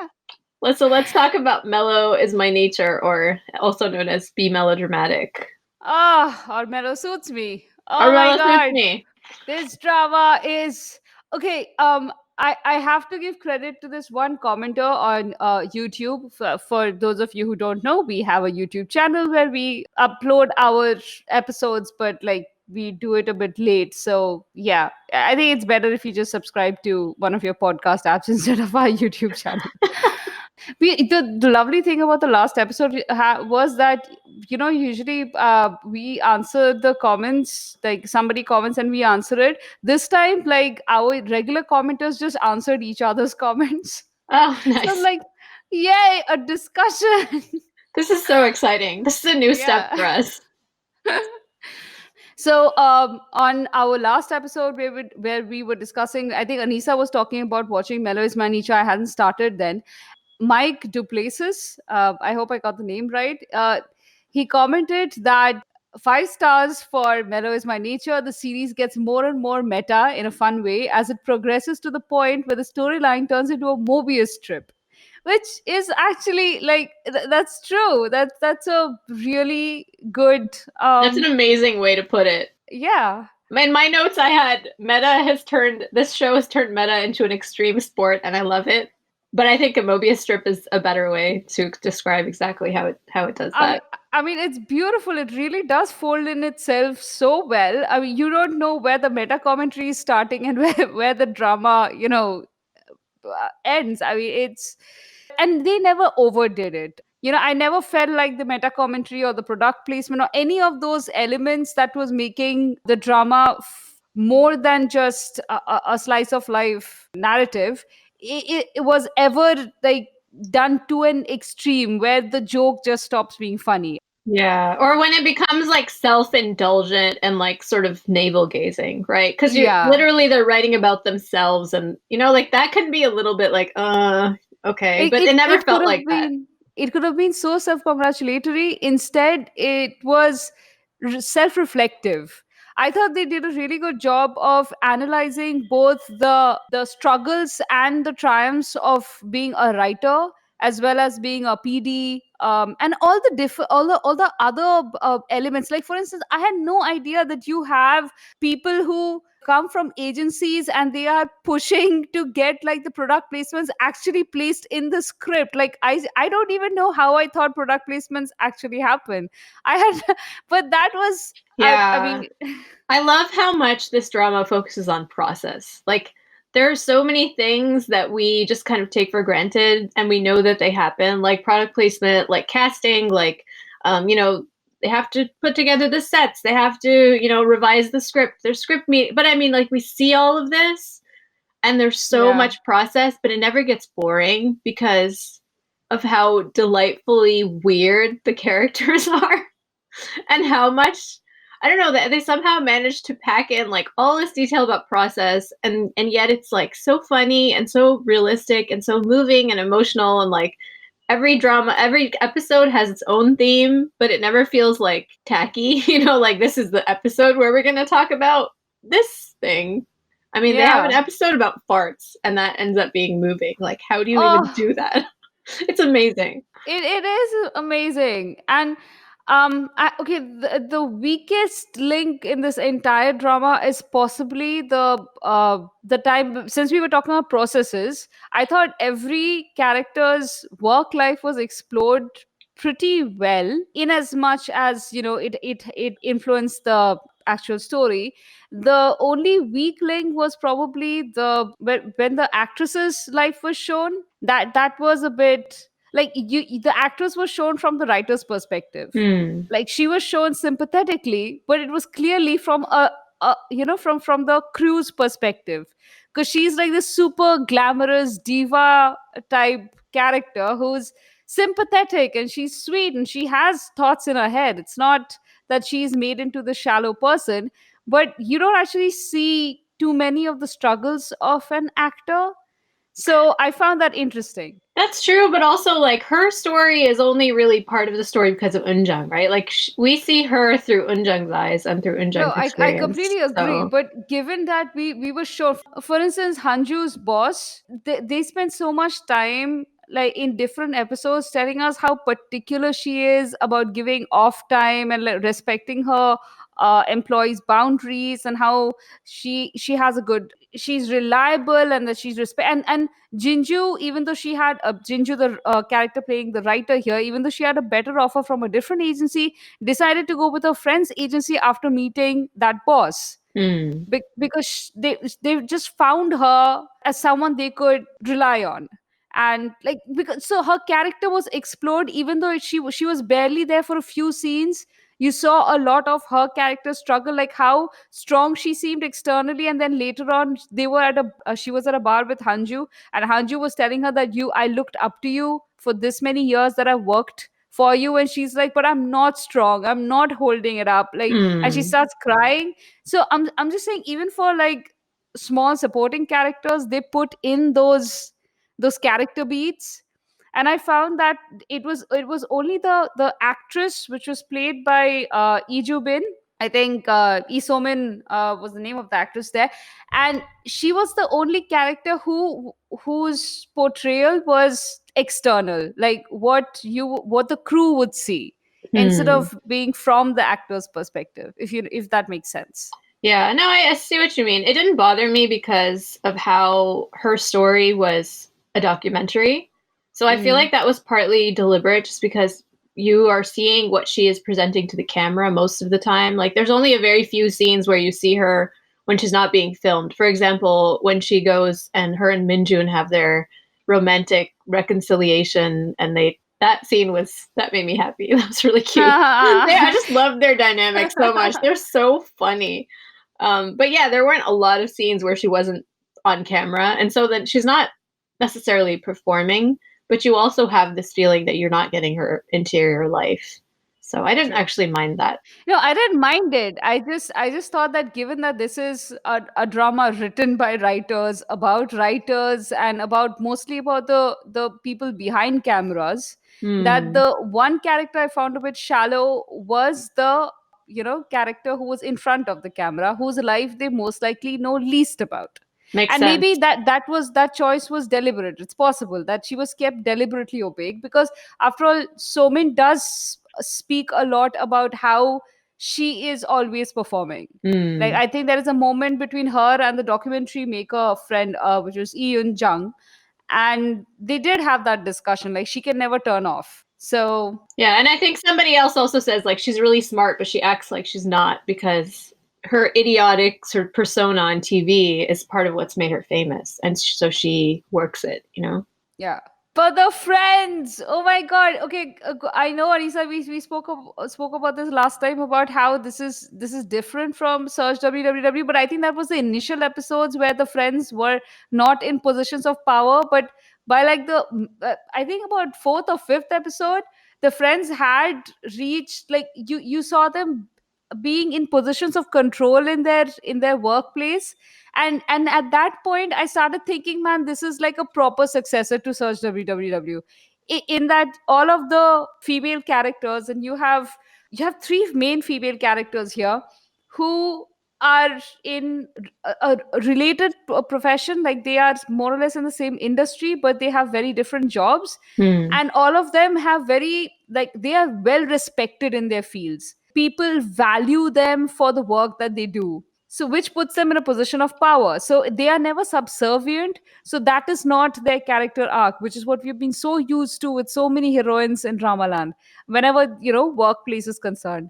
Let's talk about Melo is My Nature, or also known as Be Melodramatic. our Melo suits me. Or Oh my Melo Suits god, Me. this drama is okay. I have to give credit to this one commenter on YouTube. For those of you who don't know, we have a YouTube channel where we upload our episodes, but like we do it a bit late. So yeah, I think it's better if you just subscribe to one of your podcast apps instead of our YouTube channel. The lovely thing about the last episode was that, usually we answer the comments, like somebody comments and we answer it. This time, like, our regular commenters just answered each other's comments. Oh, So I'm nice. like, yay, a discussion. This is so exciting. This is a new step Yeah. for us. So on our last episode where we were discussing, I think Anisa was talking about watching Melo is My Niche. I hadn't started then. Mike Duplessis, I hope I got the name right. He commented that 5 stars for Mellow is My Nature. The series gets more and more meta in a fun way as it progresses to the point where the storyline turns into a Mobius strip, which is actually like that's true. That's a really good. That's an amazing way to put it. Yeah. In my notes, I had this show has turned meta into an extreme sport, and I love it. But I think a Mobius strip is a better way to describe exactly how it does that. I mean, it's beautiful. It really does fold in itself so well. I mean, you don't know where the meta commentary is starting and where the drama, ends. I mean, and they never overdid it. I never felt like the meta commentary or the product placement or any of those elements that was making the drama more than just a slice of life narrative. It was ever like done to an extreme where the joke just stops being funny. Yeah, or when it becomes like self-indulgent and like sort of navel gazing, right? Because Yeah. literally they're writing about themselves, and like that can be a little bit like, okay, but it never felt like that. It could have been so self-congratulatory. Instead, it was self-reflective. I thought they did a really good job of analyzing both the struggles and the triumphs of being a writer as well as being a PD, and all the other elements. Like, for instance, I had no idea that you have people who come from agencies and they are pushing to get like the product placements actually placed in the script. Like, I don't even know how I thought product placements actually happen. I had but that was, Yeah. I mean, I love how much this drama focuses on process. Like, there are so many things that we just kind of take for granted and we know that they happen, like product placement, like casting, like they have to put together the sets, they have to revise the script, there's script meeting. But I mean, like, we see all of this and there's so much process, but it never gets boring because of how delightfully weird the characters are and how much, I don't know, that they somehow managed to pack in like all this detail about process, and yet it's like so funny and so realistic and so moving and emotional, and like every episode has its own theme, but it never feels like tacky, like this is the episode where we're going to talk about this thing. I mean, they have an episode about farts and that ends up being moving. Like, how do you even do that? It's amazing. It is amazing. And the weakest link in this entire drama is possibly the time, since we were talking about processes. I thought every character's work life was explored pretty well, in as much as it influenced the actual story. The only weak link was probably when the actress's life was shown. That was a bit like, the actress was shown from the writer's perspective. Like, she was shown sympathetically, but it was clearly from from the crew's perspective, because she's like this super glamorous diva type character who's sympathetic and she's sweet and she has thoughts in her head. It's not that she's made into the shallow person, but you don't actually see too many of the struggles of an actor. So I found that interesting. That's true, but also, like, her story is only really part of the story because of Eunjung, right? Like, we see her through Eunjung's eyes and through Eunjung's experience. I completely agree. But given that we were shown, for instance, Hanju's boss, they spent so much time like in different episodes telling us how particular she is about giving off time and like, respecting her employees' boundaries, and how she has a good, she's reliable, and that she's respect. And Jinju, even though she had Jinju, the character playing the writer here, even though she had a better offer from a different agency, decided to go with her friend's agency after meeting that boss. Because they just found her as someone they could rely on. And like, because so her character was explored, even though she was barely there for a few scenes. You saw a lot of her character struggle, like how strong she seemed externally, and then later on they were at a she was at a bar with Hanju, and Hanju was telling her that I looked up to you for this many years that I worked for you, and she's like, but I'm not strong, I'm not holding it up, like, and she Hmm. starts crying. So I'm just saying, even for like small supporting characters, they put in those character beats. And I found that it was only the actress, which was played by Iju Bin. I think Lee So-min was the name of the actress there, and she was the only character whose portrayal was external, like what the crew would see, instead Hmm. of being from the actor's perspective. If that makes sense. Yeah, no, I see what you mean. It didn't bother me because of how her story was a documentary. So I feel Mm. like that was partly deliberate just because you are seeing what she is presenting to the camera most of the time. Like, there's only a very few scenes where you see her when she's not being filmed. For example, when she goes and her and Minjun have their romantic reconciliation, and that scene that made me happy. That was really cute. I just love their dynamic so much. They're so funny. But yeah, there weren't a lot of scenes where she wasn't on camera, and so then she's not necessarily performing, but you also have this feeling that you're not getting her interior life. So I didn't True. actually mind that. No, I didn't mind it. I just thought that, given that this is a drama written by writers, about writers, and about mostly about the people behind cameras, that Hmm. the one character I found a bit shallow was the character who was in front of the camera, whose life they most likely know least about. Makes And maybe sense. that choice was deliberate. It's possible that she was kept deliberately opaque, because after all, Somin does speak a lot about how she is always performing. Like, Hmm. I think there is a moment between her and the documentary maker friend, which was Eun Jung, and they did have that discussion. Like, she can never turn off. So Yeah, and I think somebody else also says like she's really smart, but she acts like she's not because her idiotic sort of persona on TV is part of what's made her famous, and so she works it. You know. yeah. But the friends, oh my god. Okay, I know, Anisa, we spoke about this last time, about how this is different from Search WWW, but I think that was the initial episodes where the friends were not in positions of power. But by like I think about fourth or fifth episode, the friends had reached, like, you saw them being in positions of control in their workplace. And at that point I started thinking, man, this is like a proper successor to Search WWW, in that all of the female characters, and you have three main female characters here who are in a related profession, like they are more or less in the same industry, but they have very different jobs. Hmm. And all of them have very, like, they are well respected in their fields. People value them for the work that they do, so which puts them in a position of power, so they are never subservient. So that is not their character arc, which is what we've been so used to with so many heroines in Dramaland, whenever workplace is concerned.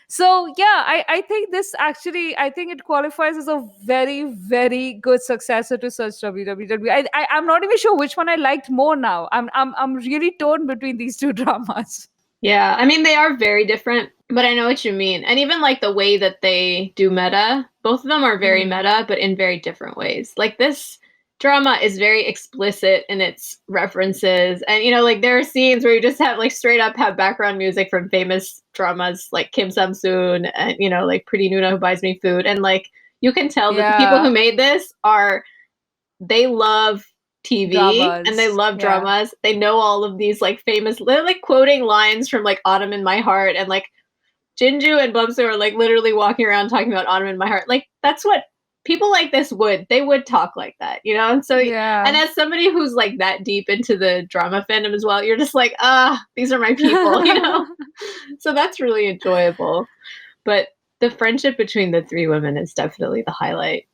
So yeah, I think this actually, I think it qualifies as a very, very good successor to Search WWW. I'm not even sure which one I liked more now. I'm really torn between these two dramas. Yeah, I mean they are very different, but I know what you mean. And even like the way that they do meta, both of them are very Mm. meta, but in very different ways. Like this drama is very explicit in its references. And like there are scenes where you just have like straight up have background music from famous dramas like Kim Sam-soon and like Pretty Noona Who Buys Me Food. And like you can tell that the people who Yeah, made this they love TV and they dramas. love Yeah. dramas. They know all of these like famous, they're like quoting lines from like Autumn in My Heart, and like Jinju and Bumsu are like literally walking around talking about Autumn in My Heart. Like that's what people like this they would talk like that, And so, and Yeah. as somebody who's like that deep into the drama fandom as well, you're just like, these are my people, So that's really enjoyable. But the friendship between the three women is definitely the highlight.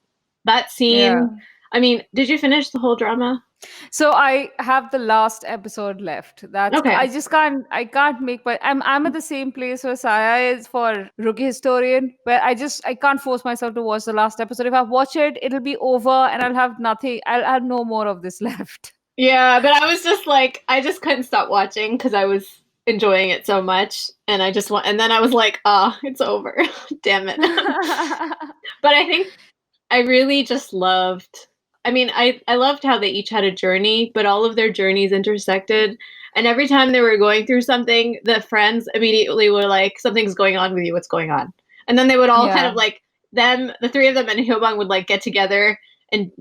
That Yeah. scene, I mean, did you finish the whole drama? So I have the last episode left. I Okay. just can't make, but I'm at the same place where Saya is for Rookie Historian, where I can't force myself to watch the last episode. If I watch it, it'll be over and I'll have nothing. I'll have no more of this left. Yeah, but I was just like, I just couldn't stop watching because I was enjoying it so much, and and then I was like, oh, it's over. Damn it. But I think I really just loved. I mean, I loved how they each had a journey, but all of their journeys intersected. And every time they were going through something, the friends immediately were like, "Something's going on with you. What's going on?" And then they would all kind Yeah. of like the three of them and Hyobang would like get together and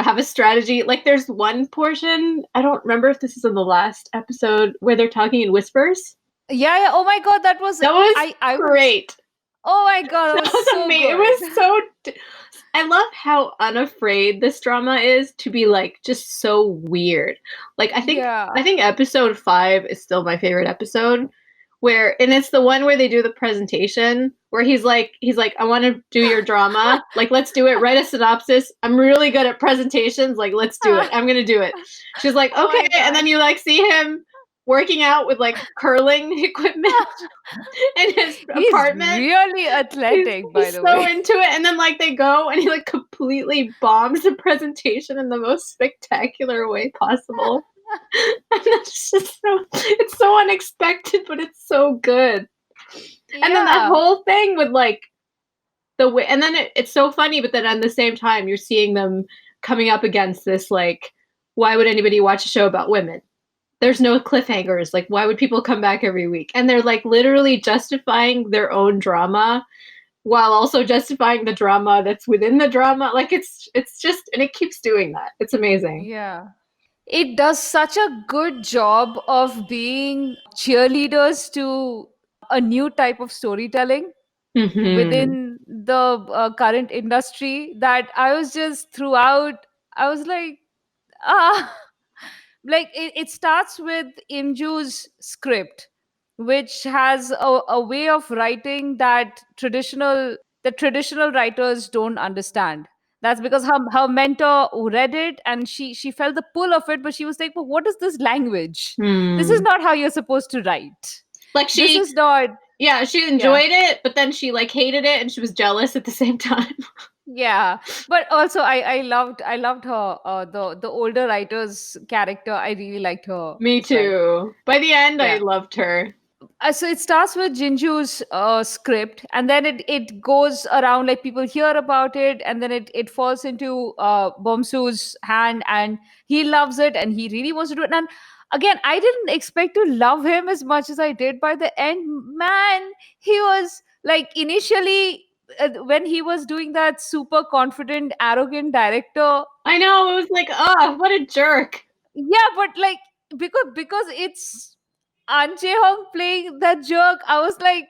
have a strategy. Like there's one portion, I don't remember if this is in the last episode, where they're talking in whispers. Yeah. Oh my god, that was That was I was. great. Oh my god, that was so amazing. It good. was so. I love how unafraid this drama is to be like just so weird. Like Yeah. I think episode 5 is still my favorite episode. And it's the one where they do the presentation where he's like, I want to do your drama. Like, let's do it. Write a synopsis. I'm really good at presentations. Like, let's do it. I'm gonna do it. She's like, Oh my okay. And then you like see him working out with like curling equipment in his He's apartment. really athletic, by He's the so way. into it, and then like they go and he like completely bombs the presentation in the most spectacular way possible. And that's just it's so unexpected, but it's so good. And then that whole thing with like the way, and then it's so funny, but then at the same time you're seeing them coming up against this like, why would anybody watch a show about women? There's no cliffhangers. Like, why would people come back every week? And they're like literally justifying their own drama while also justifying the drama that's within the drama. Like it's just, and it keeps doing that. It's amazing. Yeah. It does such a good job of being cheerleaders to a new type of storytelling Mm-hmm. within the current industry that I was just throughout, I was like, ah. Like it starts with Imju's script, which has a way of writing that traditional writers don't understand. That's because her mentor read it and she felt the pull of it, but she was like, but what is this language? This is not how you're supposed to write. Like This is not. Yeah, she enjoyed it, but then she like hated it and she was jealous at the same time. Yeah, but also I loved her, the older writer's character. I really liked her. Me too. By the end, I Yeah. loved her. So it starts with Jinju's script, and then it goes around, like people hear about it, and then it falls into Bomsu's hand, and he loves it, and he really wants to do it. And again, I didn't expect to love him as much as I did by the end. Man, he was like initially when he was doing that super confident, arrogant director. I know, it was like, oh, what a jerk. Yeah, but like because it's An Hong playing that jerk, I was like,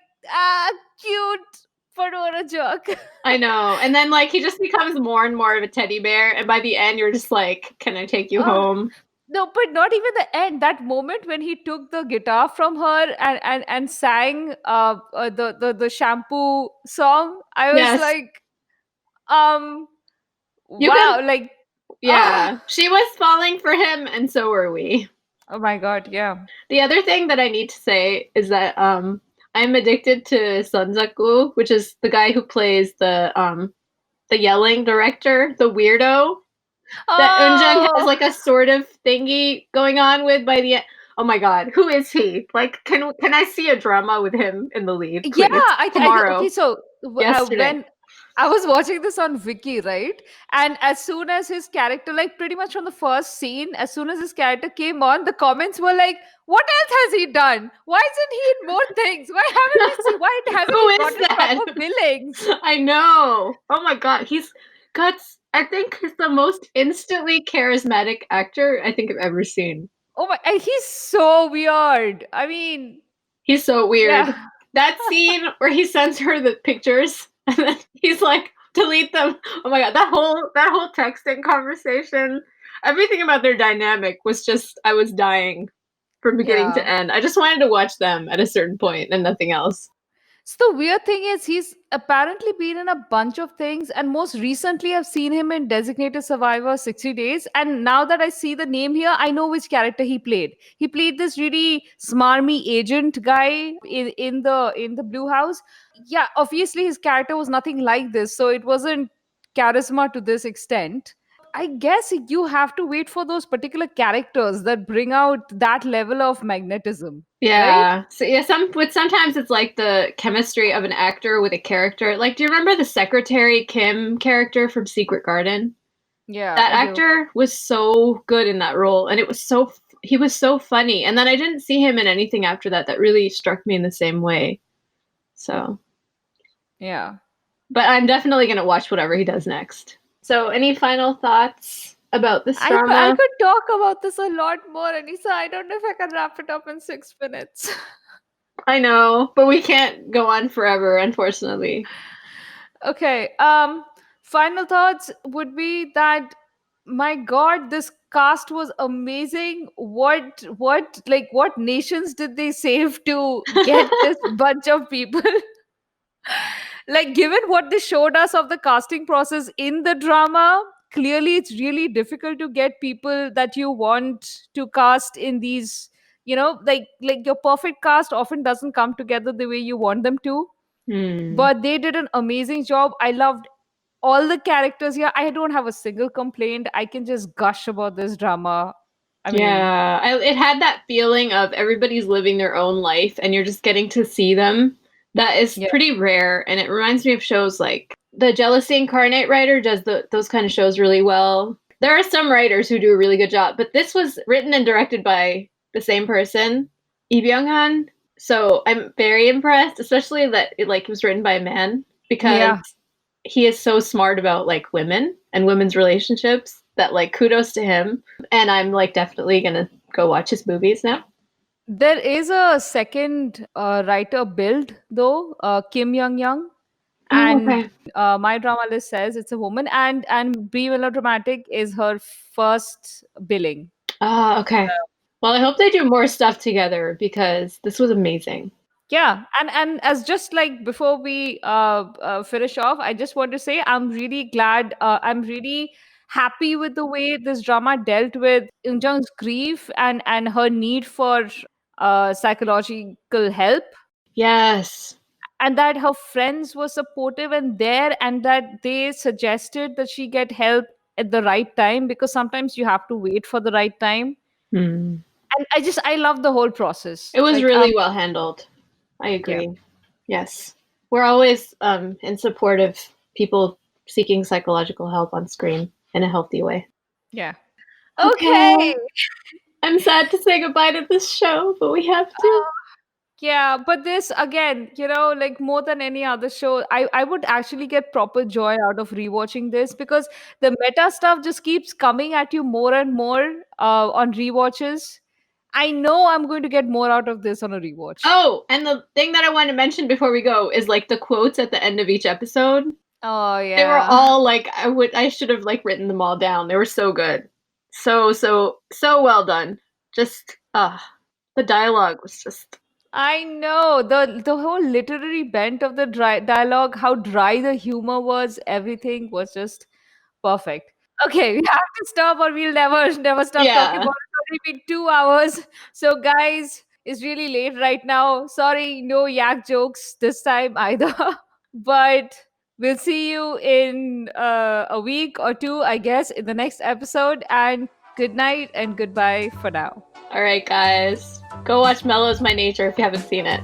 cute, but what a jerk. I know. And then like he just becomes more and more of a teddy bear, and by the end you're just like, can I take you home? No, but not even the end. That moment when he took the guitar from her and sang the shampoo song, I was like, wow, like yeah, she was falling for him, and so were we. Oh my god, yeah. The other thing that I need to say is that I'm addicted to Sonzaku, which is the guy who plays the yelling director, the weirdo that Eunjung has like a sort of thingy going on with by the end. Oh my god, who is he? Like, can I see a drama with him in the lead? Please? Yeah, tomorrow. Okay, so when I was watching this on Viki, right? And as soon as his character, like pretty much from the first scene, as soon as his character came on, the comments were like, "What else has he done? Why isn't he in more things? Why haven't we seen? Why hasn't he gotten proper billings?" I know. Oh my god, I think he's the most instantly charismatic actor I think I've ever seen. Oh my, he's so weird. I mean, he's so weird. Yeah. That scene where he sends her the pictures and then he's like, delete them. Oh my god, that whole texting conversation, everything about their dynamic was just, I was dying from beginning to end. I just wanted to watch them at a certain point and nothing else. So the weird thing is he's apparently been in a bunch of things, and most recently I've seen him in Designated Survivor 60 Days. And now that I see the name here, I know which character he played. He played this really smarmy agent guy in the Blue House. Yeah, obviously his character was nothing like this, so it wasn't charisma to this extent. I guess you have to wait for those particular characters that bring out that level of magnetism, right? Yeah. So yeah, sometimes it's like the chemistry of an actor with a character. Like, do you remember the Secretary Kim character from Secret Garden? Yeah, That I do. actor was so good in that role, and he was so funny. And then I didn't see him in anything after that that really struck me in the same way. So, Yeah. but I'm definitely gonna watch whatever he does next. So, any final thoughts about this I drama? could talk about this a lot more, Anisa. I don't know if I can wrap it up in 6 minutes. I know, but we can't go on forever, unfortunately. Okay. Final thoughts would be that, my God, this cast was amazing. What nations did they save to get this bunch of people? Like, given what they showed us of the casting process in the drama, clearly it's really difficult to get people that you want to cast in these, like your perfect cast often doesn't come together the way you want them to. Hmm. But they did an amazing job. I loved all the characters here. I don't have a single complaint. I can just gush about this drama. I mean, Yeah, it had that feeling of everybody's living their own life and you're just getting to see them. That is yeah, pretty rare, and it reminds me of shows like the Jealousy Incarnate writer does those kind of shows really well. There are some writers who do a really good job, but this was written and directed by the same person, Lee Byung-han. So I'm very impressed, especially that it was written by a man, because yeah. he is so smart about like women and women's relationships that like kudos to him. And I'm like definitely gonna go watch his movies now. There is a second writer build though, Kim Young Young, Oh, and okay. my drama list says it's a woman, and Be Melodramatic is her first billing. Ah, okay. Well, I hope they do more stuff together because this was amazing. Yeah, and as just like before we finish off, I just want to say I'm really glad. I'm really happy with the way this drama dealt with Eunjung's grief and her need for psychological help, Yes. and that her friends were supportive and there, and that they suggested that she get help at the right time, because sometimes you have to wait for the right time. Hmm. And I love the whole process. It was Like, really well handled. I yeah, agree. Yes. We're always in support of people seeking psychological help on screen in a healthy way. yeah. Okay. Okay. I'm sad to say goodbye to this show, but we have to. Yeah, but this again, like more than any other show, I would actually get proper joy out of rewatching this, because the meta stuff just keeps coming at you more and more on rewatches. I know I'm going to get more out of this on a rewatch. Oh, and the thing that I wanted to mention before we go is like the quotes at the end of each episode. Oh They were yeah. all like I should have like written them all down. They were so good. So well done. Just the dialogue was just I know the whole literary bent of the dialogue, how dry the humor was, everything was just perfect. Okay, we have to stop, or we'll never stop talking yeah. about it. It's already been 2 hours. So, guys, it's really late right now. Sorry, no yak jokes this time either. But we'll see you in a week or two, I guess, in the next episode. And good night and goodbye for now. All right, guys. Go watch Melo's My Nature if you haven't seen it.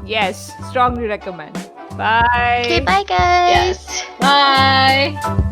Yes, strongly recommend. Bye. Okay, bye guys. Yes. Bye.